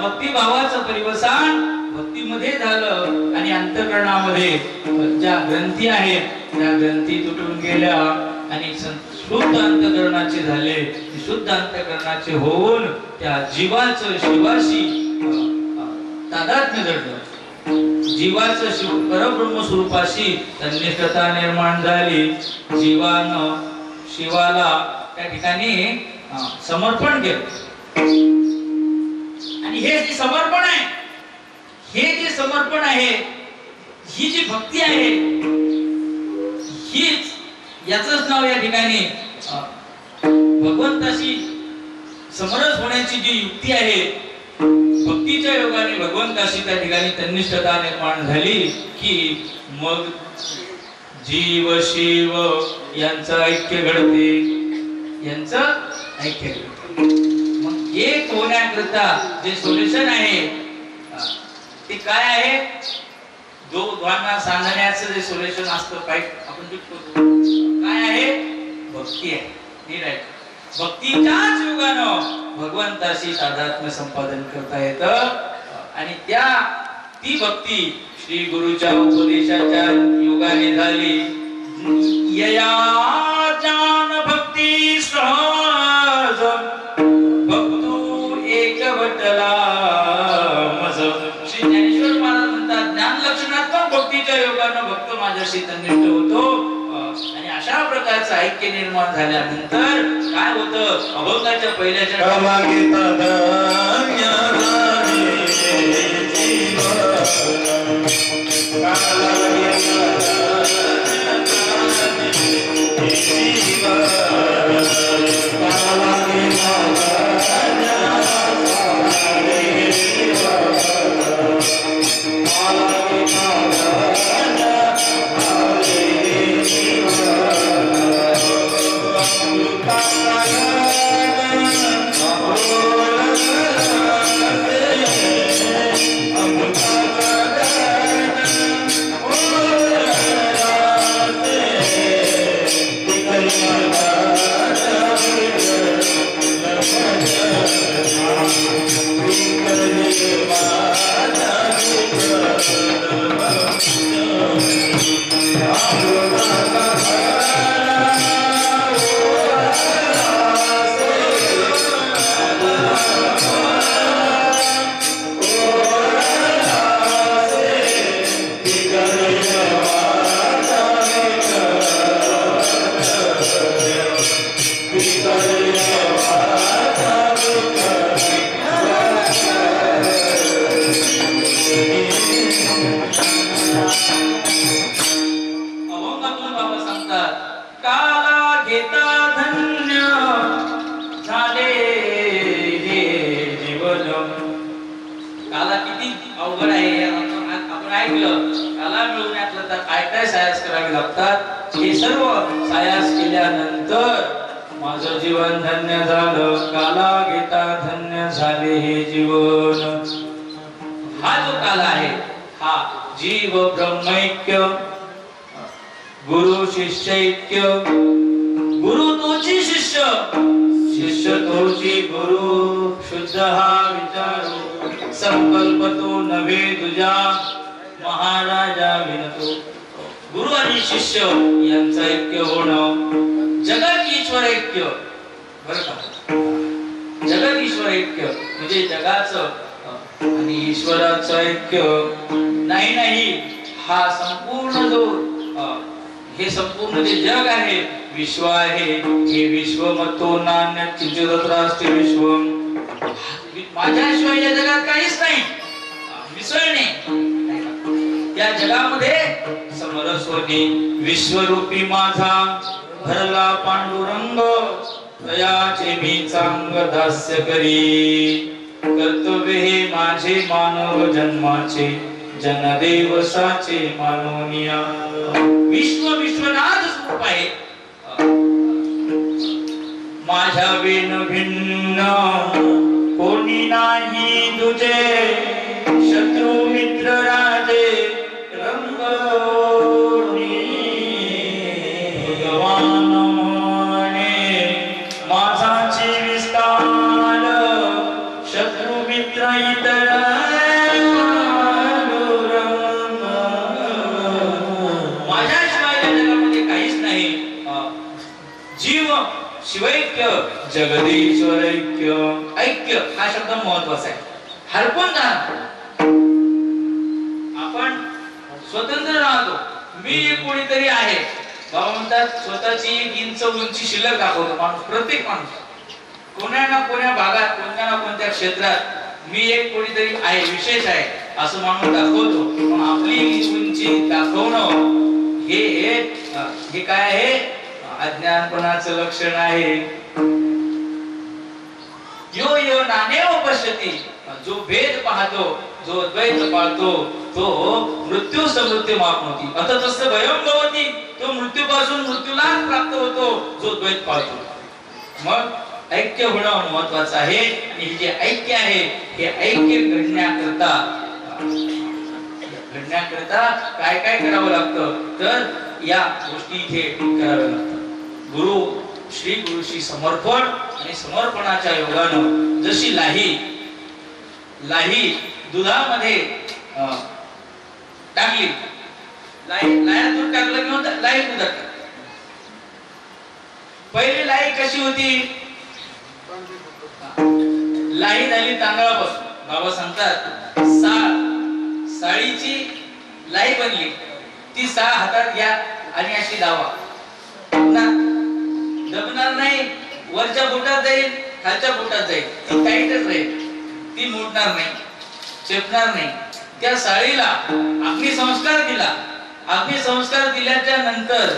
भक्तिभावाचं परिवसान भक्तीमध्ये झालं आणि अंतःकरणामध्ये ज्या ग्रंथी आहेत त्या ग्रंथी तुटून गेल्या आणि शुद्ध अंतःकरणाचे झाले. शुद्ध अंतःकरणाचे होऊन त्या जीवाचं शिवाशी तादात्म्य जडलं, जीवाचं परब्रह्म स्वरूपाशी तन्निष्ठता निर्माण झाली. जीवानं शिवाला त्या ठिकाणी समर्पण केलं. आणि हे जे समर्पण आहे, हे जे समर्पण आहे, ही जी भक्ती आहे, हीच याचंच नाव या ठिकाणी भगवंताशी समरस होण्याची जी युक्ती आहे. भक्तीच्या योगाने भगवंताशी त्या ठिकाणी तन्निष्ठता निर्माण झाली की मग जीव शिव यांचं ऐक्य घडते, यांचं ऐक्य घडते. एक होण्याकरता जे सोल्युशन आहे ते काय आहे? दोघांना सांगण्याचं जे सोल्युशन असतं पाईप आपण जिंकतो काय आहे? भक्ती आहे. नीट आहे. भक्तीच्याच योगानं भगवंताशी तादात्म्य संपादन करता येतं आणि ती भक्ती श्री गुरुच्या उपदेशाच्या योगाने झाली. यया ज्ञान भक्ती सहज भक्तू एकवटला मज. श्री ज्ञानेश्वर महाराज म्हणतात ज्ञान लक्षणात्मक भक्तीच्या योगानं भक्त माझ्याशी तन्निष्ठ होतो. आणि अशा प्रकारचं ऐक्य निर्माण झाल्यानंतर काय होतं? अभंगाच्या पहिल्याच्या हे सर्व सायास केल्यानंतर माझं जीवन धन्य झालं. काला घेता धन्य झाले हे जीवन. हा जो काल आहे हा जीव ब्रह्मैक्य, गुरु शिष्यैक्य, गुरु तोची शिष्य, शिष्य तोची गुरु, शुद्ध हा विचार संकल्प तो नव्हे तुझा महाराजा विनतो. गुरु आणि शिष्य यांचं ऐक्य होणं, जगत ईश्वर ऐक्य. बरं का? जगत ईश्वर ऐक्य म्हणजे जगाचं आणि ईश्वराचं ऐक्य नाही. हा संपूर्ण जो हे संपूर्ण जे जग आहे, विश्व आहे, हे विश्व मतो नान्य किंचिदत्रास्ति विश्व. माझ्याशिवाय या जगात काहीच नाही, मिसळणे. या जगामध्ये समरस्वनी विश्वरूपी माझा भरला पांडुरंग, तयाचे मी चांग दास्य करी. कर्तव्य हे माझे मानव जन्माचे, जनदेवसाचे मानोनिया. विश्व विश्वनाथ स्वरूप आहे. माझ्या विन भिन्न कोणी नाही तुझे, शत्रु मित्र राजे भगवान म्हणे माझाची विस्तार, शत्रु मित्र इतर माझ्याशिवाय या जगामध्ये काहीच नाही. जीव शिवैक्य, जगदीश्वर ऐक्य. ऐक्य हा शब्द महत्वाचा आहे. हरपून जाणार आपण स्वतंत्र राहतो. मी एक कोणीतरी आहे बाबा म्हणतात, स्वतःची एक इंच उंची शिल्लक दाखवतो माणूस. प्रत्येक माणूस कोण्या ना कोण्या भागात, कोणत्या ना कोणत्या क्षेत्रात मी एक कोणीतरी आहे, विशेष आहे असं माणूस दाखवतो. पण आपली उंची दाखवणं हे काय आहे? अज्ञानपणाचं लक्षण आहे. यो यो नानेव पश्यति, जो भेद पाहतो, जो द्वैत पाळतो, तो मृत्यू समृत्ती मापनोती. आता तसं भयम भवती, तो मृत्यूपासून मृत्यूला प्राप्त होतो जो द्वैत पाळतो. मग ऐक्य होणं महत्वाचं आहे. आणि हे जे ऐक्य आहे, हे ऐक्य घडण्याकरता घडण्याकरता काय काय करावं लागतं, तर या गोष्टी इथे कराव्या लागतात. श्री गुरुशी समर्पण आणि समर्पणाच्या योगानं जशी लाही दुधामध्ये टाकली, लाह्यात दूध टाकलं किंवा लाही दुधात टाकली. पहिली लाही कशी होती? लाही झाली तांदळापासून. बाबा सांगतात साळीची लाही बनली, ती साळ हातात घ्या आणि अशी लावा. दबणार नाही, वरच्या बोटात जाईल, खालच्या बोटात जाईल, ती टाईटच राहील, ती मोडणार नाही, चेपणार नाही. त्या साळीला अग्निसंस्कार दिला. अग्निसंस्कार दिल्याच्या नंतर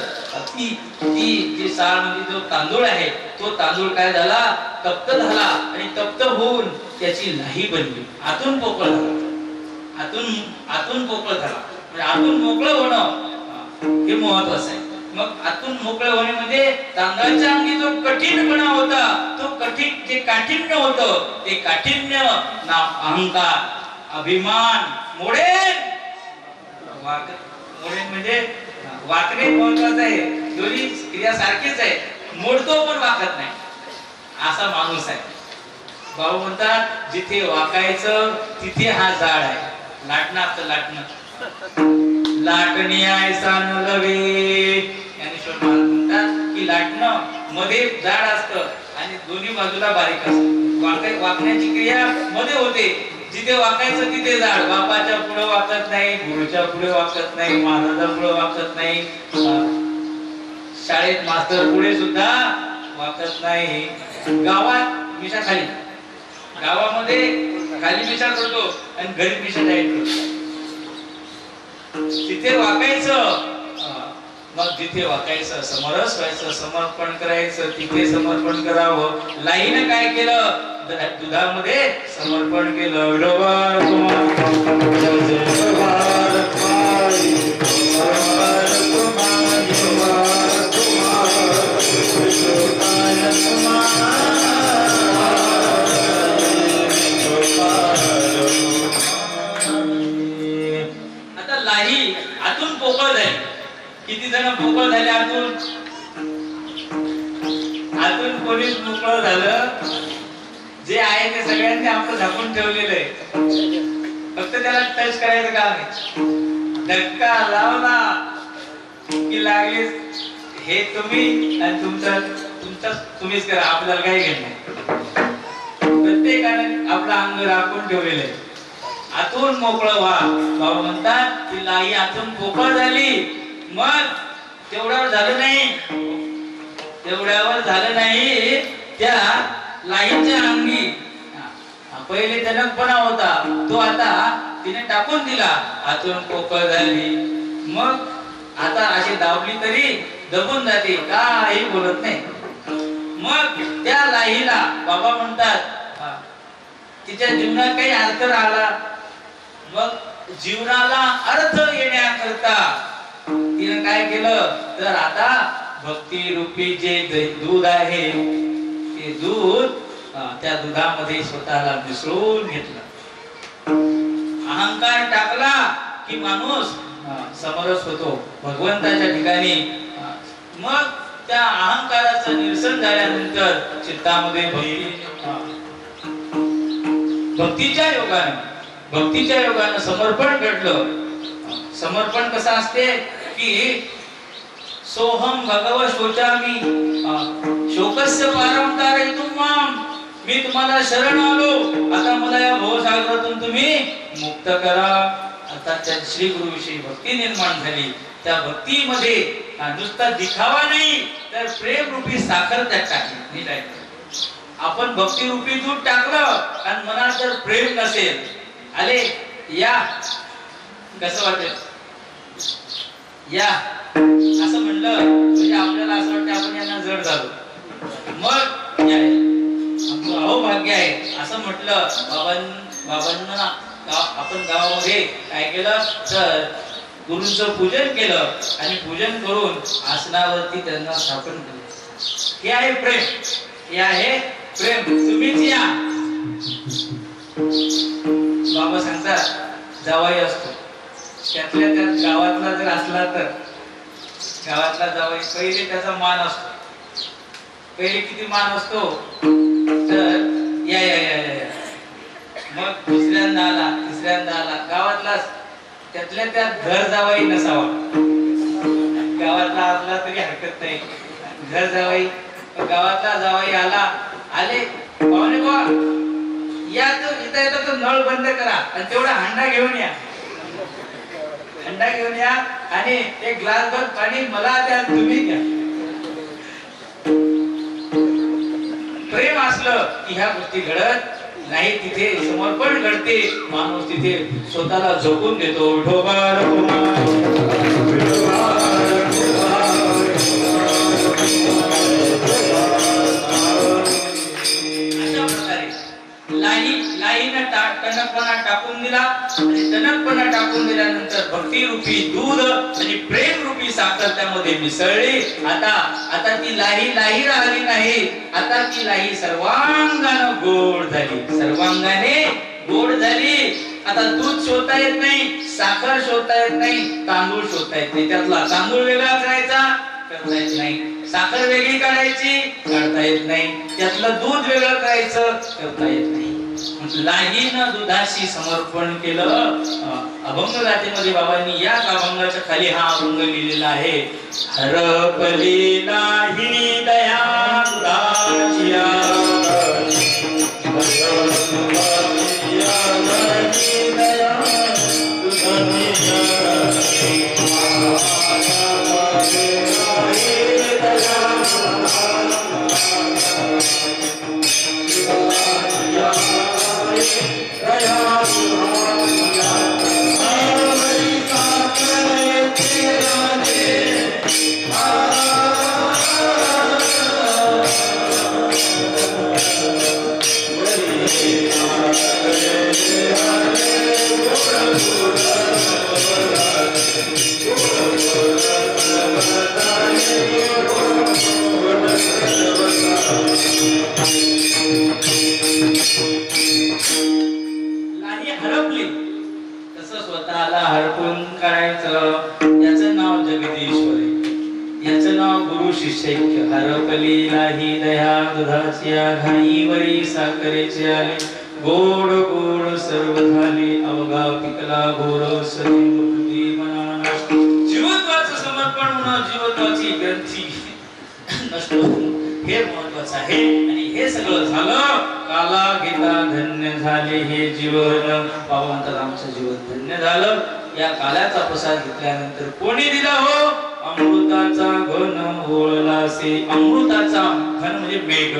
ती जी साळ म्हणजे जो तांदूळ आहे, तो तांदूळ काय झाला? तप्त झाला आणि तप्त होऊन त्याची लाही बनली. आतून पोकळ झाला, आतून पोकळ झाला. म्हणजे आतून मोकळं होणं हे महत्वाचं आहे. मग आतून मोकळं होणे म्हणजे तांदळाच्या अंगी जो कठीणपणा होता, तो कठीण जे काठिण्य होतं, ते काठिण्य ना अहंकार, अभिमान मोडेल. म्हणजे वाकणे महत्वाचं आहे. दोन्ही क्रिया सारखीच आहे. मोडतो पण वाकत नाही, असा माणूस आहे. बाबा म्हणतात जिथे वाकायचं तिथे हा झाड आहे. लाटणार लाटणं लाटणी ऐसा न लवे. ज्ञानेश्वर महाराज म्हणतात की लाटणं मध्ये जाड असतं आणि दोन्ही बाजूला बारीक असतं. वाकण्याची क्रिया मध्ये होते. जिथे वाकायचं तिथे जाड. बापाच्या पुढे वाकत नाही, गुरुच्या पुढे वाकत नाही, महाराजा पुढे वाकत नाही, शाळेत मास्तर पुढे सुद्धा वाकत नाही. गावात मिशा खाली, गावामध्ये खाली मिशा करतो आणि घरी मिशा टाईट करतो. तिथे वाकायचं, मग जिथे वाकायचं समरस व्हायचं, समर्पण करायचं, तिथे समर्पण करावं. लाईनं काय केलं? दुधामध्ये समर्पण केलं. आता लाही आतून पोकळ झाली. किती जण पोकळ झाले आतून? आतून कोणीच मोकळं झालं? जे आहे ते सगळ्यांनी आपलं झाकून ठेवलेलं आहे. फक्त त्याला टच करायचं काम आहे. धक्का लावला की लागले. हे तुम्ही आणि तुमचं तुम्हीच करा, आपल्याला काही घेत नाही. प्रत्येकाने आपलं अंग राखून ठेवलेलं आहे. आतून मोकळं व्हा. बाबा म्हणतात की लाई आतून पोकळ झाली. मग तेवढ्यावर झालं नाही. त्या लाईच्या अंगी पहिले जनकपणा होता, तो आता तिने टाकून दिला. आतून पोकळ झाली. मग आता अशी दाबली तरी दबून जाते, काही बोलत नाही. मग त्या लाहीला बाबा म्हणतात तिच्या जीवनात काही अर्थ राहिला. मग जीवनाला अर्थ येण्याकरता तिने काय केलं? तर आता भक्ती रूपी जे दूध आहे, ते दूध त्या दुधामध्ये स्वतःला मिसळून घेतलं. अहंकार टाकला की माणूस समरस होतो भगवंताच्या ठिकाणी. मग त्या अहंकाराचं निरसन झाल्यानंतर चित्तामध्ये भक्तीच्या योगानं समर्पण घडलं. समर्पण कसं असते की सोहम भगव शोचामी शोकस्य पारम तारयितुम माम. मी तुम्हाला शरण आलो, आता मला या भवसागरातून तुम्ही मुक्त करा. आता त्या श्री गुरु विषयी भक्ती निर्माण झाली. त्या भक्तीमध्ये नुसता दिखावा नाही, तर प्रेम रूपी साखर त्यात टाकली. आपण भक्ती रूपी दूध टाकलं आणि मनात जर प्रेम नसेल, आले या कसं वाटेल? या असं म्हणलं म्हणजे आपल्याला असं वाटतं आपण यांना जड झालो. मग अहो भाग्य आहे असं म्हटलं. बाबांना आपण गावामध्ये काय केलं? तर गुरूंचं पूजन केलं आणि पूजन करून आसनावरती त्यांना स्थापन केलं. हे आहे प्रेम, हे आहे प्रेम. तुम्हीच या. बाबा सांगतात जावाई असतो, त्यातल्या त्यात गावातला जर असला तर गावातला जावई पहिले त्याचा मान असतो. पहिले किती मान असतो तर या या या या मग दुसऱ्यांदा आला, तिसऱ्यांदा आला. गावातला त्यातल्या त्यात घर जावई नसावा. गावातला असला तरी हरकत नाही, घर जावई. गावातला जावई आले पाहुणे बुवा या, तो इथं येतो तो नळ बंद करा आणि तेवढा हंडा घेऊन या. हंडा घेऊन या आणि एक ग्लास भर पाणी मला द्या, तुम्ही घ्या. प्रेम असलं की ह्या गोष्टी घडत नाही. तिथे समर्पण घडते. माणूस तिथे स्वतःला झोकून देतो. टणकपणा टाकून दिला आणि टणकपणा टाकून दिल्यानंतर भक्ती रूपी दूध आणि प्रेम रूपी साखर त्यामध्ये मिसळली. आता ती लाही राहिली नाही. आता ती लाही सर्वांगाने गोड झाली. सर्वांगाने गोड झाली. आता दूध शोधता येत नाही, साखर शोधता येत नाही, तांदूळ शोधता येत नाही. त्यातला तांदूळ वेगळा करायचा करता येत नाही, साखर वेगळी काढायची काढता येत नाही, त्यातलं दूध वेगळं करायचं करता येत नाही. लाहीनं दुधाशी समर्पण केलं. अभंग गाथेमध्ये बाबांनी या अभंगाच्या खाली हा अभंग लिहिलेला आहे. हरपली लाही दया दुधाची हरपून करायचं. याचं नाव जगदीश्वर आहे. याचं नाव गुरु शिष्यैक्य. हरपली लाही दया दुधाची घाईवरी साखरेचे आले. गोड गोड सर्व झाले अवघा पिकला गोड सरी मना. जीवत्वाचं समर्पण होणं, जीवत्वाची ग्रंथी नष्ट होणं हे महत्वाचं आहे. आणि हे सगळं झालं. काला गीता धन्य झाले हे जीवन. पावंत आमचं जीवन धन्य झालं. या काल्याचा प्रसाद घेतल्यानंतर कोणी दिला हो? अमृताचा घन ओळलासे. अमृताचा घन म्हणजे मेघ.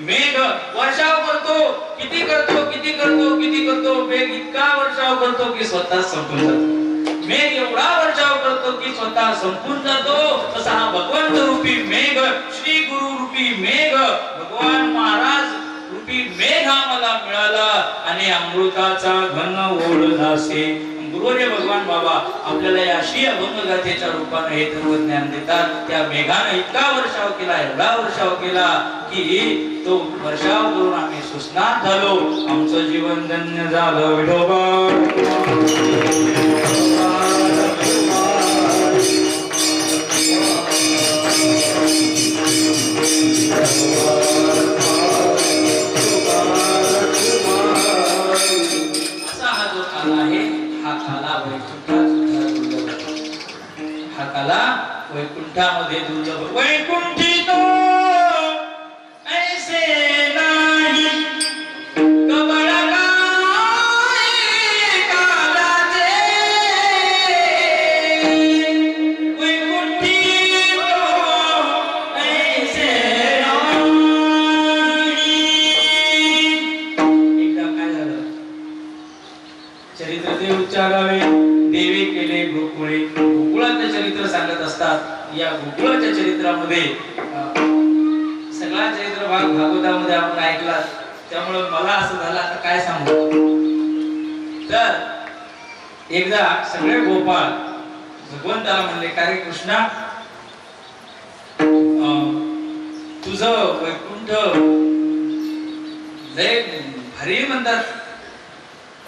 मेघ वर्षाव करतो. किती करतो किती करतो किती करतो. मेघ इतका वर्षाव करतो की स्वतः संपून जातो. मेघ एवढा वर्षाव करतो की स्वतः संपून जातो. तसा हा भगवंत रूपी मेघ, श्री गुरु रूपी मेघ, भगवान महाराज रूपी मेघ आम्हाला मिळाला. आणि अमृताचा घन ओढलासे. गुरुदेव भगवान बाबा आपल्याला या श्री अभंग गाथेच्या रूपाने हे सर्व ज्ञान देतात. त्या मेघाने इतका वर्षाव केला, एवढा वर्षाव केला की तो वर्षाव करून आम्ही सुस्नात झालो. आमचं जीवन धन्य झालं. विठोबा असा हा जो काला आहे, हा काला हा काला वैकुंठामध्ये दुर्लभ. वैकुंठी तो ऐसे नाही कबळ काय कालाचे. वैकुंठी तो ऐसे नाही. एकदा काय झालं, चरित्र ते उच्चारावे. देवी केले गोकुळे. गोकुळाचं चरित्र सांगत असतात. या गोकुळाच्या चरित्रामध्ये सगळा चरित्र भाग भागवतामध्ये आपण ऐकला. त्यामुळे मला असं झालं आता काय सांगू. तर एकदा सगळे गोपाळ भगवंताला म्हणले, का रे कृष्णा, तुझं वैकुंठ लय भारी म्हणतात.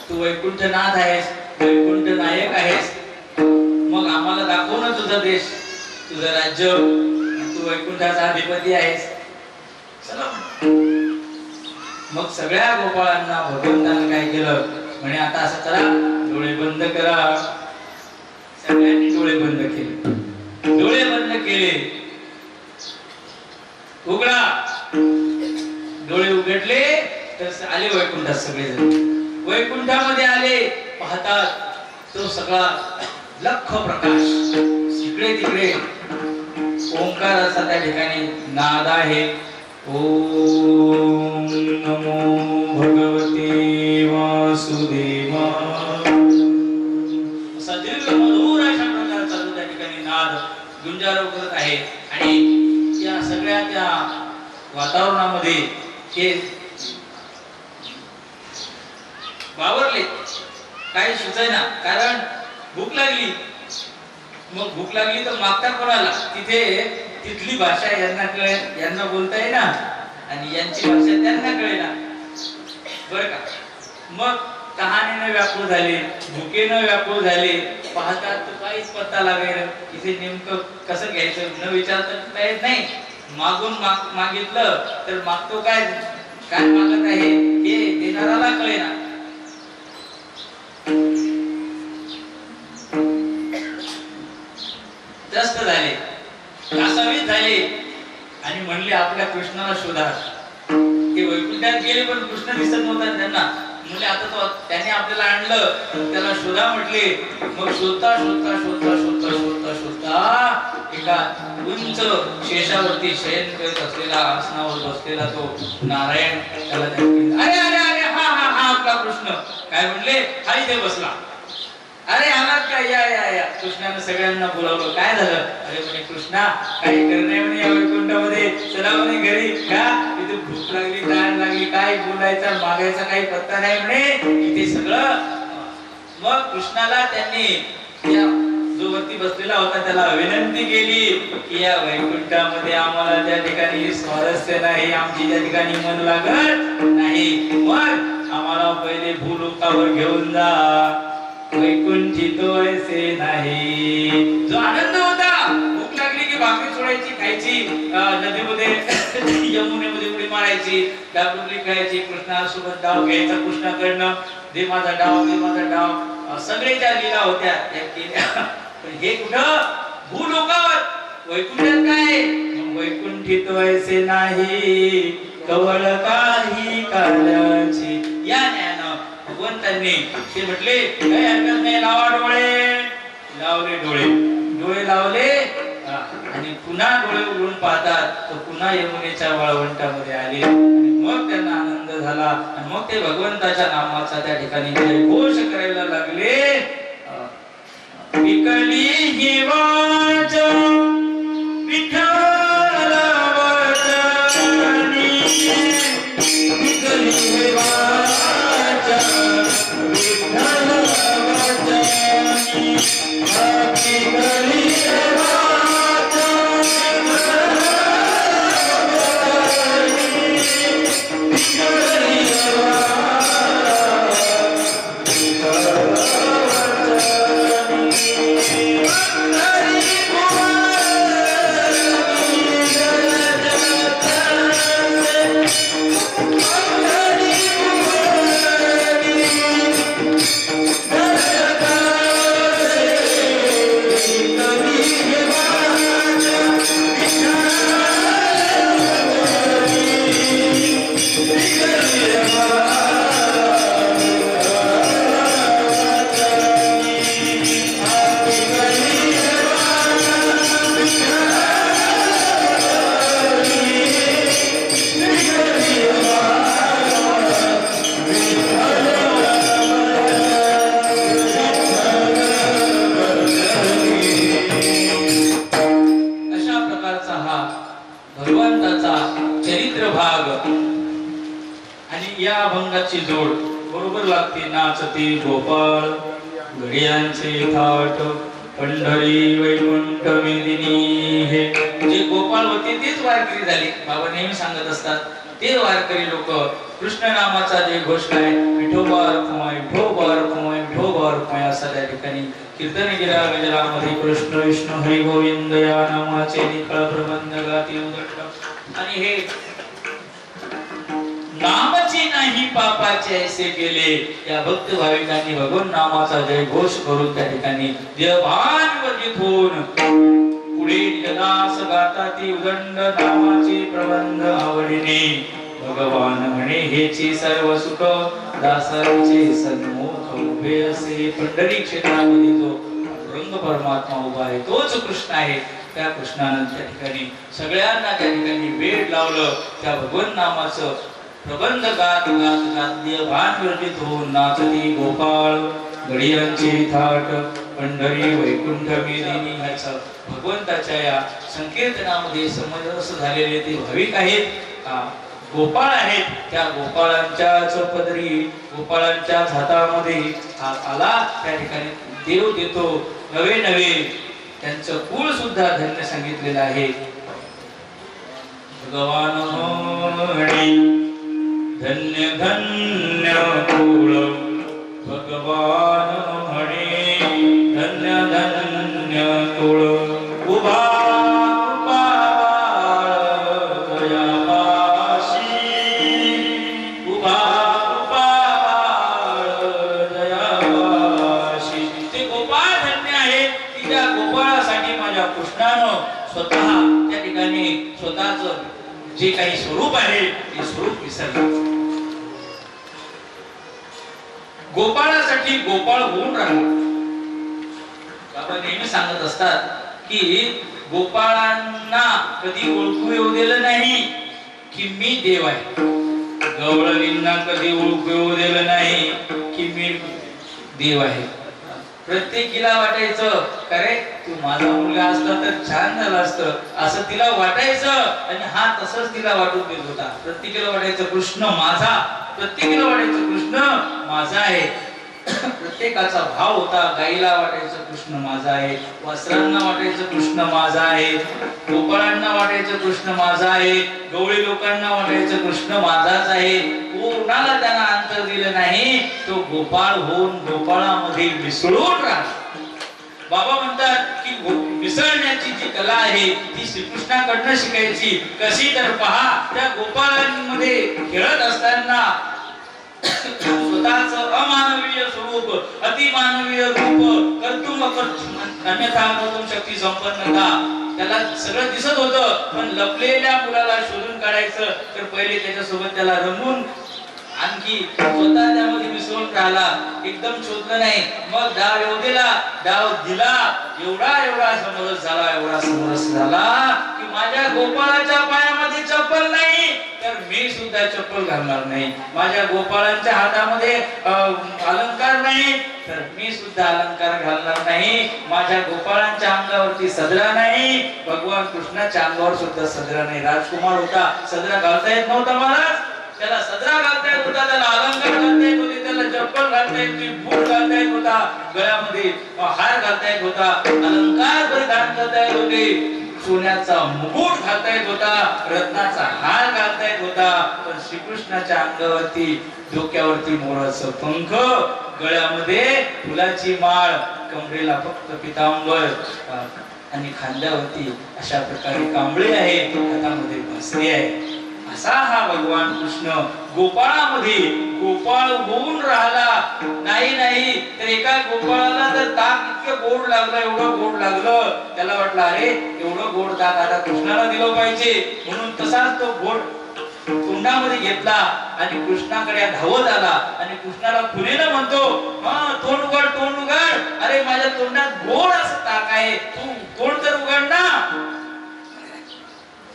तू वैकुंठनाथ आहेस, वैकुंठ नायक आहेस. मग आम्हाला दाखव ना तुझा देश, तुझं राज्य, तू वैकुंठाचा अधिपती आहेस. चला. मग सगळ्या गोपाळांना भगवंतानं काय केलं म्हणे, आता असं करा, डोळे बंद करा. सगळ्यांनी डोळे बंद केले. डोळे बंद केले. उघडा. डोळे उघडले तर आले वैकुंठात सगळेजण. वैकुंठामध्ये आले, पाहतात तो सगळा लख प्रकाश, इकडे तिकडे ओंकाराचा त्या ठिकाणी नाद आहे. ओम नमो भगवते वासुदेवाय. असा दीर्घ मधुर अशा प्रकारचा त्या ठिकाणी नाद गुंजारव करत आहे. आणि त्या सगळ्या त्या वातावरणामध्ये हे वावरले. काही सुचायना, कारण भूक लागली. मग भूक लागली तर मागतात कोणाला? तिथे तिथली भाषा यांना कळे, यांना बोलता येईना, आणि यांची भाषा त्यांना कळेना, बरं का. मग तहानेनं व्याकुळ झाले, भुकेनं व्याकुळ झाले. पाहतात तर काहीच पत्ता लागायला. इथे नेमकं कसं घ्यायचं न विचारता येत नाही. मागून मागितलं तर मागतो काय, काय मागत आहे हे देणाराला कळेना. त्रस्त झाले, कासावीस झाले, आणि म्हणले आपल्या कृष्णाला शोधा. ते वैकुंठात गेले पण कृष्ण दिसत नव्हता त्यांना. म्हणजे आता तो त्याने आपल्याला आणलं, त्याला शोधा म्हटले. मग शोधता शोधता शोधता शोधता शोधता शोधता एका उंच शेषावरती शयन करत असलेला, आसनावर बसलेला तो नारायण त्याला अरे अरे अरे हा हा हा आपला कृष्ण. काय म्हणले? हा इथे बसला. अरे आलात काय? या या या. कृष्णाने सगळ्यांना बोलावलं. काय झालं? अरे म्हणे कृष्णा काही करणे म्हणे या वैकुंठामध्ये, चला म्हणे घरी. का? इथे भूक लागली, तहान लागली, काय बोलायचा मागायचा काही पत्ता नाही म्हणे इथे सगळं. मग कृष्णाला त्यांनी त्या जो वरती बसलेला होता त्याला विनंती केली की या वैकुंठामध्ये आम्हाला त्या ठिकाणी स्वारस्य नाही, आमची त्या ठिकाणी मन लागत नाही. मग आम्हाला पहिले भूलोकावर घेऊन जा. वैकुंठित ऐसे नाही. जो आनंद होता, भूक लागली की भाकरी सोडायची, खायची, नदीमध्ये यमुनेमध्ये उडी मारायची, डाबडुबली खायची, कृष्णासोबत डाव घ्यायचा कृष्णाकडनं, दे माझा डाव, दे माझा डाव, सगळे ज्या लीला होत्या त्या केल्या. पण हे कुठं? भूलोकावर. वैकुंठात काय? वैकुंठित ऐसे नाही, कवळ काही काळाची. या ज्ञान भगवंतांनी ते म्हटले काही हरकत नाही, लावा डोळे. लावले डोळे. डोळे लावले आणि पुन्हा डोळे उघडून पाहतात तर पुन्हा यमुनेच्या वाळवंटामध्ये आले. आणि मग त्यांना आनंद झाला. आणि मग ते भगवंताच्या नामाचा त्या ठिकाणी घोष करायला लागले. विकली ही वाच विठ्ठल वचनी, विकली ही वाच विठ्ठल वचनी, विकली ही वाच विठ्ठल आणि या अभंगाची जोड बरोबर लागते. नाचते गोपाळ घडियांचे थाट पंढरी वैकुंठ मेदिनी. हे जे गोपाळ होते तेच वारकरी झाले. बाबा नेहमी सांगत असतात ते वारकरी लोक कृष्ण नामाचा जे घोष काय विठोबा रखुमाई विठोबा रखुमाई विठोबा रखुमाई असा त्या ठिकाणी कीर्तन केल्या गजरामध्ये कृष्ण विष्णू हरी गोविंद या नामाचे निखळ प्रबंध गाती उदंड. आणि हे नामाची नाही पापाचे ऐसे केले या भक्त भाविकांनी भगवान नामाचा जय घोष करून त्या ठिकाणी देवभान वर्जित होऊन पुढे जनास गाता ती उदंड नामाची प्रबंध आवडीने. भगवान म्हणे हेची सर्व सुख दासांचे सन्मुख उभे असे. पंढरी क्षेत्रामध्ये जो रंग परमात्मा उभा आहे तोच कृष्ण आहे. त्या कृष्णानं त्या ठिकाणी सगळ्यांना त्या ठिकाणी वेळ लावलं. त्या भगवान नामाचं प्रबंध गात गात गात देवभान वर्जित होऊन नाचती गोपाळ गडियांची थाट पंढरी वैकुंठ मेदिनी. ह्याचं भगवंताच्या या संकीर्तनामध्ये समरस झालेले ते भाविक आहेत, गोपाळ आहेत. त्या गोपाळांच्याच पदरी गोपाळांच्याच हातामध्ये हा आला. त्या ठिकाणी देव देतो नवे नवे. त्यांचं कुळ सुद्धा धन्य सांगितलेलं आहे. भगवान धन्य धन्य कुळ भगवान म्हणे धन्य धन्य कुळ. उभा स्वतः त्या ठिकाणी स्वतःच जे काही स्वरूप आहे ते स्वरूप विसरले. गोपाळासाठी गोपाळ होऊन राहिला. बाबा नेहमी सांगत असतात की गोपाळांना कधी ओळखू येऊ दिलं नाही की मी देव आहे. गवळणींना कधी ओळखू येऊ दिलं नाही की मी देव आहे. प्रत्येकीला वाटायचं अरे तू माझा मुलगा असता तर छान झालं असतं असं तिला वाटायचं. आणि हा तसंच तिला वाटून देत होता. प्रत्येकीला वाटायचं कृष्ण माझा, प्रत्येकीला वाटायचं कृष्ण माझा आहे. प्रत्येकाचा भाव होता. गाईला वाटायचं कृष्ण माझा आहे, वासरांना वाटायचं कृष्ण माझा आहे, गोपाळांना वाटायचं कृष्ण माझा आहे, गवळी लोकांना वाटायचं कृष्ण माझाच आहे. कोणाला त्यांना अंतर दिलं नाही. तो गोपाळ होऊन गोपाळामध्ये मिसळून राहिला. बाबा म्हणतात की मिसळण्याची जी कला आहे ती श्रीकृष्णाकडनं शिकायची. कशी तर पहा त्या गोपाळांमध्ये खेळत असताना स्वतःच अमानवीय स्वरूप अतिमानवीय रूप कर्तुम अन्यथा कर्तुम शक्ती संपन्नता त्याला सगळं दिसत होतं. पण लपलेल्या मुलाला शोधून काढायचं तर पहिले त्याच्यासोबत त्याला रमून आणखी स्वतः त्यामध्ये मिसळून राहिला. एकदम शोधलं नाही. मग डाव येऊ दिला, डाव दिला. एवढा समरस झाला, एवढा समरस झाला की माझ्या गोपाळाच्या पायामध्ये चप्पल नाही तर मी सुद्धा चप्पल घालणार नाही. माझ्या गोपाळांच्या हातामध्ये अलंकार नाही तर मी सुद्धा अलंकार घालणार नाही. माझ्या गोपाळांच्या अंगावरती सदरा नाही, भगवान कृष्णाच्या अंगावर सुद्धा सदरा नाही. राजकुमार होता, सदरा घालता येत नव्हता महाराज. त्याला सदरा घालता येत होता, त्याला अलंकार घालता येत होते, त्याला चप्पल घालता येत होती, बूट घालता येत होता, गळ्यामध्ये हार घालता येत होता, अलंकार परिधान करता येत होते, सोन्याचा मुकुट घालता येत होता, रत्नाचा हार घालता येत होता. पण श्रीकृष्णाच्या अंगावरती डोक्यावरती मोराचं पंख, गळ्यामध्ये फुलाची माळ, कमरेला फक्त पितांबर आणि खांद्यावरती अशा प्रकारे कांबळे आहे, हातामध्ये बासरी आहे. असा हा भगवान कृष्ण गोपाळामध्ये गोपाळ होऊन राहिला. नाही तर एका गोपाळाला तर ताक इतकं गोड लागलं, एवढं गोड लागलं, त्याला वाटलं अरे एवढं गोड ताक आता कृष्णाला दिलं पाहिजे. म्हणून तसाच तो गोड तोंडामध्ये घेतला आणि कृष्णाकडे धावत आला आणि कृष्णाला खुलेनं म्हणतो, तोंड उघड, तोंड उघड. अरे माझ्या तोंडात गोड असं ताक आहे, तू तोंड तर उघड ना.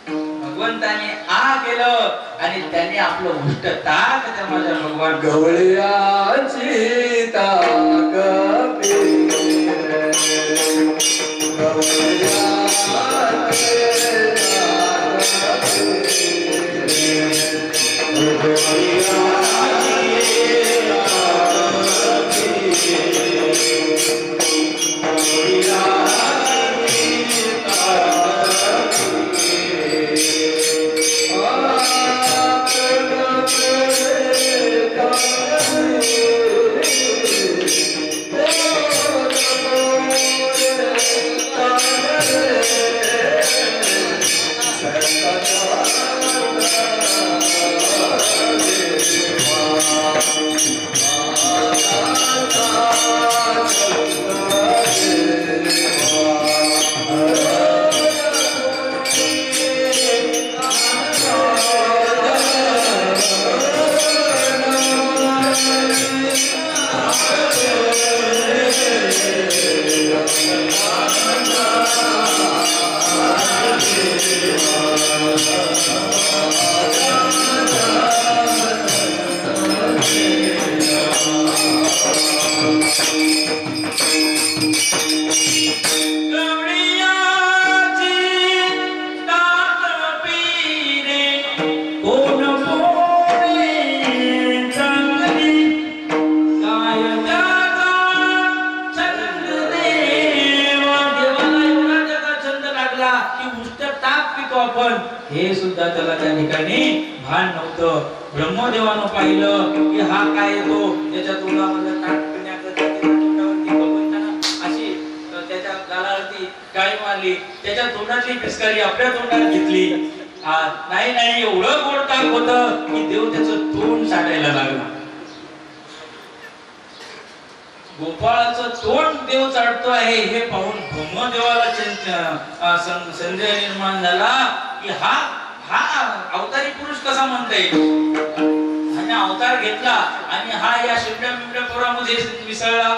भगवंताने आ केलं आणि त्याने आपलं उष्ट ताक त्या माझ्या भगवान गवळ्याची ताक गवळ्या हे सुद्धा त्याला त्या ठिकाणी भान नव्हतं. ब्रह्मदेवानं पाहिलं की हा काय येतो त्याच्या तोंडामध्ये ताट पिण्याचं तोंडावरती भगवंतानं अशी त्याच्या गालावरती काळी मारली, त्याच्या तोंडातली पिचकारी आपल्या तोंडात घेतली. नाही नाही एवढं गोड ताक होतं की देव त्याचं तोंड चाटायला लागला. गोपाळाचं तोंड देव चाटतो आहे हे पाहून ब्रह्मदेवाला संदेह निर्माण झाला की हा अवतारी पुरुष कसा म्हणता येईल. आणि अवतार घेतला आणि हा या शिवड्या बिबड्या पोरामध्ये मिसळला.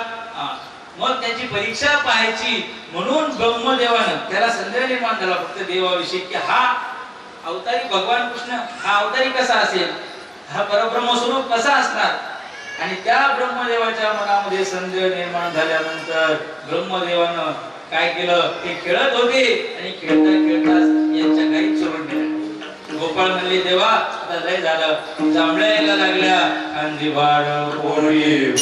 मग त्याची परीक्षा पाहायची म्हणून ब्रह्मदेवानं त्याला संदेह निर्माण झाला फक्त देवाविषयी की हा अवतारी भगवान कृष्ण हा अवतारी कसा असेल, हा परब्रह्म स्वरूप कसा असणार. आणि त्या ब्रह्मदेवाच्या मनामध्ये संदेह निर्माण झाल्यानंतर ब्रह्मदेवानं काय केलं, ते खेळत होते आणि खेळता खेळता यांच्या गाई चोरून गेल्या. गोपाळ म्हणले देवा आता लय झालं, जांभळ्या यायला लागल्या. अंधी वाढ कोळी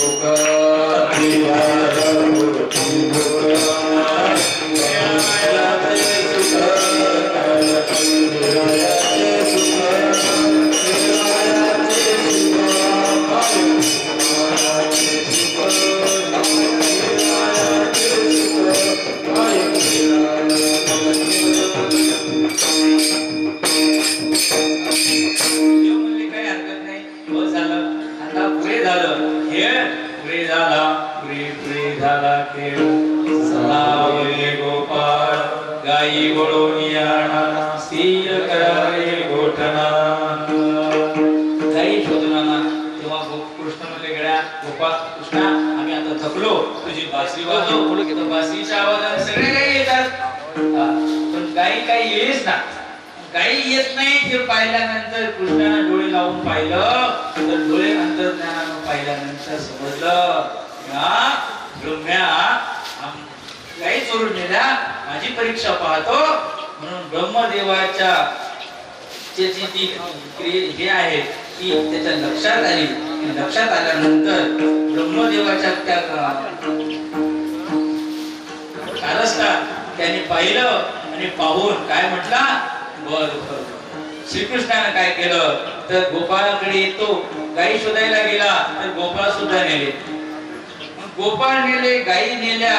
गाई वळून आणा स्थिर करावे गोठणा. गाई शोधून आणा. तेव्हा कृष्ण म्हणले गड्या गोपाळ कृष्णा आम्ही आता थकलो, तुझी बासरी वाजव. बासरीच्या आवाजाने सगळे गाई येतात पण गाई काही येईच ना. गाई येत नाही ते पाहिल्यानंतर कृष्णाने डोळे लावून पाहिलं तर डोळे अंतर्ज्ञानानं पाहिल्यानंतर समजलं ब्रह्म्या गाई चोरून नेल्या, माझी परीक्षा पाहतो. म्हणून ब्रह्मदेवाच्या ती हे आहे ती त्याच्या लक्षात आली. लक्षात आल्यानंतर ब्रह्मदेवाच्या त्या कारस्थान त्याने पाहिलं आणि पाहून काय म्हटला, बर श्रीकृष्णाने काय केलं तर गोपाळाकडे येतो. गाई शोधायला गेला तर गोपाळ सुद्धा नेले. गोपाळ नेले, गाई नेल्या.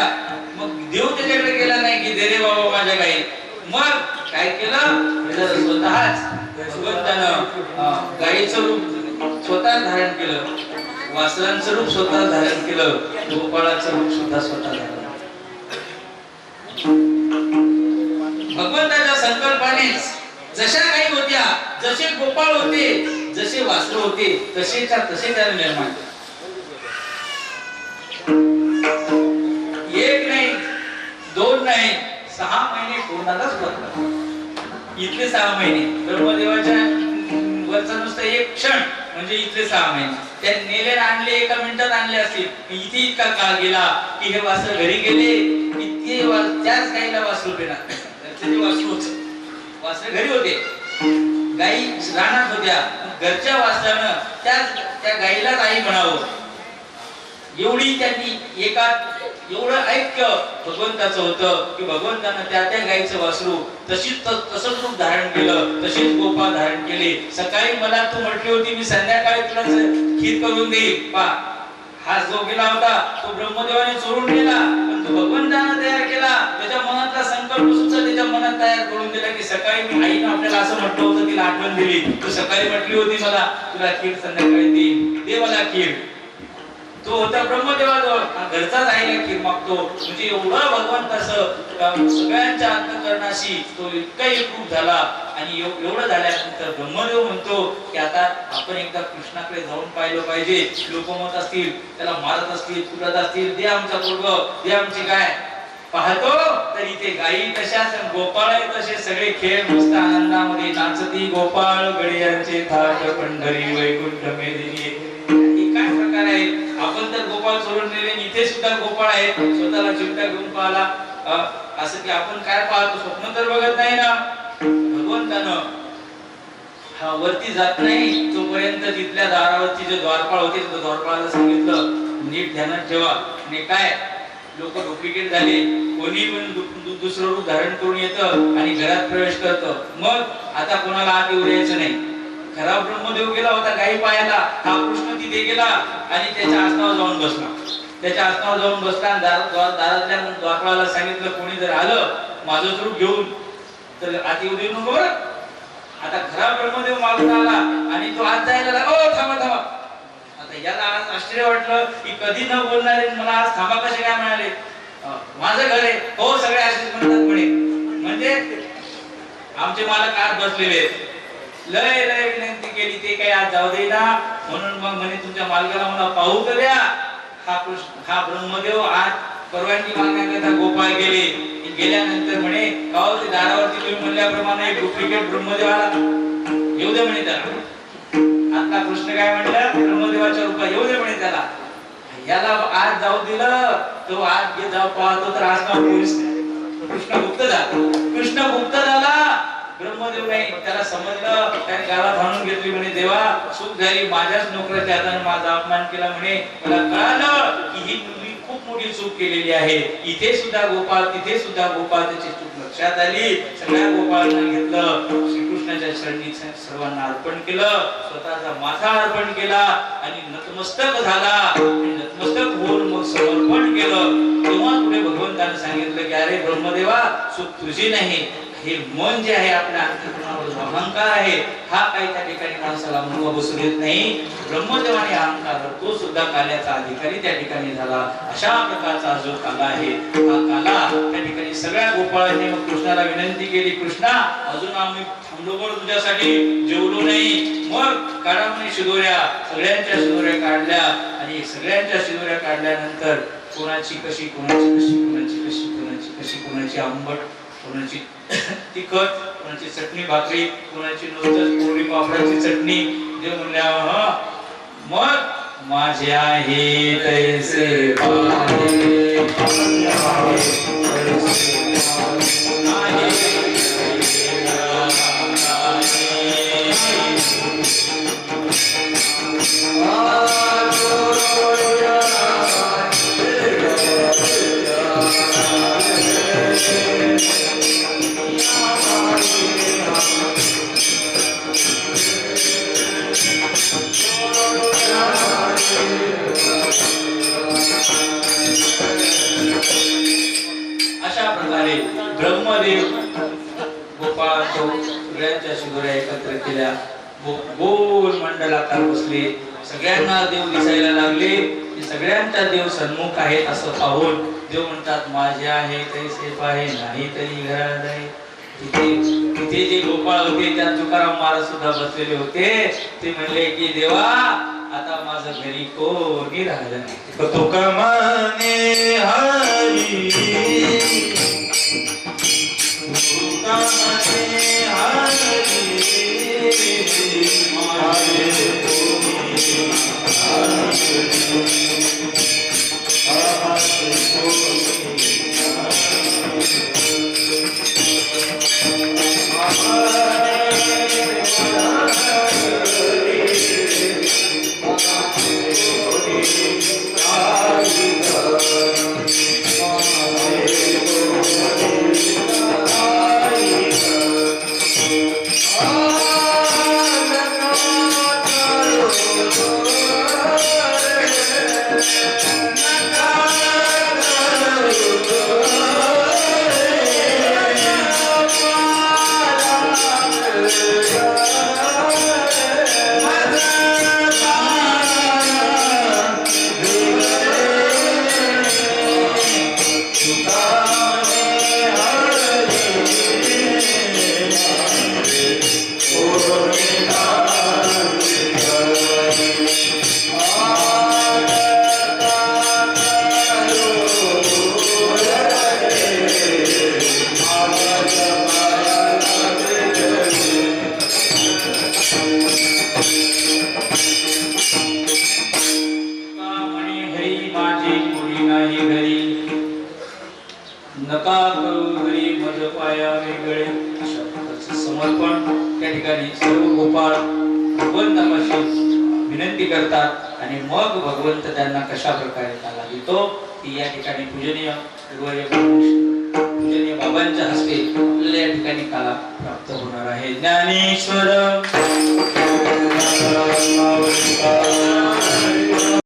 मग देव त्याच्याकडे गेला नाही की दे रे बाबा माझ्या गाई. मग काय केलं स्वतःच भगवंतानं गाईचं रूप स्वतः धारण केलं, वासरांचं रूप स्वतः धारण केलं, गोपाळाचं रूप सुद्धा स्वतः धारण. भगवंताच्या संकल्पानेच जशा गाई होत्या, जसे गोपाळ होते, जसे वासर होते तसेच्या तसे त्याला निर्माण. एक नाही, दोन नाही, 6 महिने कोणालाच बदला. इथले 6 महिने ब्रह्मदेवाच्या वरचा नुसतं एक क्षण म्हणजे इथले 6 महिने. त्या नेले आणले, एका मिनिटात आणले असतील. इथे इतका काळ गेला की हे वासर घरी गेले, इतके त्याच गाईला वासरू देणार. वासरे घरी होते, गाई रानात होत्या. घरच्या वासरानं त्या गाईलाच आई म्हणावं. एवढी त्यांनी एवढं ऐक्य भगवंताचं होतं की भगवंतानं त्या गाईचं वासरू तसंच रूप धारण केलं, तशीच गोपा धारण केले. सकाळी मला तू म्हटली होती मी संध्याकाळी तुला खीर करून देईल. पा हा जो गेला होता तो ब्रह्मदेवाने चोरून गेला, पण तो भगवंतानं तयार केला. त्याच्या मनातला संकल्प सुद्धा त्याच्या मनात तयार करून दिला की सकाळी मी आईनं आपल्याला असं म्हटलं होतं, तिला आठवण दिली. तू सकाळी म्हटली होती मला तुला खीर संध्याकाळी देईल, दे मला खीर. तो होता ब्रह्मदेवाजवळ, घरचाच आईला खीर मागतो. म्हणजे एवढं भगवंताचं सगळ्यांच्या अंतःकरणाशी तो इतका एकरूप झाला. आणि एवढं झाल्यानंतर ब्रह्मदेव म्हणतो की आता आपण एकदा कृष्णाकडे जाऊन पाहिलं पाहिजे. लोक मत असतील, त्याला मारत असतील, कुटत असतील, दे आमचा पोरग, दे आमची गाय. पाहतो तर इथे गायी तशाच, गोपाळ तसे सगळे खेळ मस्त आनंदामध्ये नाचती. गोपाळ गडियांचे थाट पंढरी वैकुंठ मेदिनी. काय प्रकार आहे. आपण तर गोपाळ चोरून नेले, इथे सुद्धा गोपाळ आहेत. स्वतःला चिमटा घेऊन पाहिला असं की आपण काय पाहतो, स्वप्न तर बघत नाही ना. भगवंतानं हा वरती जात नाही तोपर्यंत तिथल्या दारावरती जे द्वारपाळ होते त्या द्वारपाळाला सांगितलं नीट ध्यानात ठेवा. आणि काय लोक डुप्लिकेट झाले, कोणी पण दुसरं रूप धारण करून येतं आणि घरात प्रवेश करतं. मग आता कोणाला आत येऊ द्यायचं नाही. खरा ब्रह्मदेव गेला होता गायी पायाला, हा कृष्ण तिथे गेला आणि त्याच्या आसनावर जाऊन बसला. त्याच्या आसनावर जाऊन बसला आणि दारातल्या द्वारपाळाला सांगितलं कोणी जर आलं माझं रूप घेऊन तर आत येऊ देऊ नको बरं. आता खरा ब्रह्मदेव मागून आला आणि तो आत जायला लागला. ओ थांबा थांबा. आता याला आज आश्चर्य वाटलं की कधी न बोलणारे मला आज थांबा कसे काय म्हणाले. माझं घर आहे. हो सगळे असेच म्हणतात म्हणे. म्हणजे आमचे मालक आत बसलेले आहेत. लय लय विनंती केली ते काही आज जाऊ दे ना. म्हणून मग म्हणे तुमच्या मालकाला मला पाहू तर द्या. हा ब्रह्मदेव आज परवानगी मागण्याकरता गोपाळ गेले. गेल्यानंतर म्हणे काहो ते दारावरती तुम्ही म्हणल्याप्रमाणे एक डुप्लिकेट ब्रह्मदेव आला, येऊ दे म्हणे त्याला. आता कृष्ण काय म्हणलं ब्रह्मदेवाच्या रूपात येऊ दे म्हणे त्याला. याला आज जाऊ दिलं तो आज जाऊ पाहतो तर आज नाव कृष्ण गुप्त झाला. कृष्ण गुप्त झाला. ब्रह्मदेव नाही त्याला समजलं. त्याने गावात आणून घेतली म्हणे देवा चूक झाली, माझ्याच नोकराच्या हाताने माझा अपमान केला म्हणे. मला कळालं की ही तुम्ही खूप मोठी चूक केलेली आहे. इथे सुद्धा गोपाळ तिथे सुद्धा गोपाळ. त्याची चूक लक्षात आली. सगळ्या गोपाळांना घेतलं, श्रीकृष्णाच्या चरणी सर्वांना अर्पण केलं, स्वतःचा माथा अर्पण केला आणि नतमस्तक झाला. नतमस्तक होऊन मग समर्पण केलं. तेव्हा पुढे भगवंताने सांगितलं की अरे ब्रह्मदेवा चूक तुझी नाही, हे मन जे आहे आपल्या अंतःकरणावर अहंकार आहे हा काही त्या ठिकाणी माणसाला मुळा बसू देत नाही. ब्रह्मदेवाने अहंकार तो सुद्धा काल्याचा अधिकारी त्या ठिकाणी झाला. अशा प्रकारचा जो काला आहे हा काला त्या ठिकाणी सगळ्या गोपाळांनी मग कृष्णाला विनंती केली कृष्णा अजून आम्ही थांबलो पण तुझ्यासाठी जेवलो नाही. मग काढा म्हणे शिदोऱ्या. सगळ्यांच्या शिदोऱ्या काढल्या आणि सगळ्यांच्या शिदोऱ्या काढल्यानंतर कोणाची कशी कोणाची कशी कोणाची कशी कोणाची कशी कोणाची आंबट कोणाची तिखट कोणाची चटणी भाकरी कोणाची नुसतंच पोळी पापडाची चटणी जे म्हणल्या. मग माझे आहे तैसे अशा प्रकारे ब्रह्मदेव गोपाळ सगळ्यांच्या शिदोऱ्या एकत्र केल्या. गोल मंडलाकार बसले. सगळ्यांना देव दिसायला लागले. सगळ्यांचा देव सन्मुख आहे असं पाहून देव म्हणतात माझे आहे तैसे पाहे नाही तरी घरात आहे. तिथे जे गोपाळ होते त्या तुकाराम महाराज सुद्धा बसलेले होते. ते म्हणले की देवा आता माझं घरी कोणी राहिलं नाही. तुका माने हरी तुका माने हरी Ah नका करू हरी मज पाया वेगळे अशा प्रकारचं समर्पण त्या ठिकाणी सर्व गोपाळ भगवंतापाशी विनंती करतात आणि मग भगवंत त्यांना कशा प्रकारे त्याला देतो ती या ठिकाणी पूजनीय पूजनीय बाबांच्या हस्ते आपल्याला या ठिकाणी काला प्राप्त होणार आहे. ज्ञानेश्वर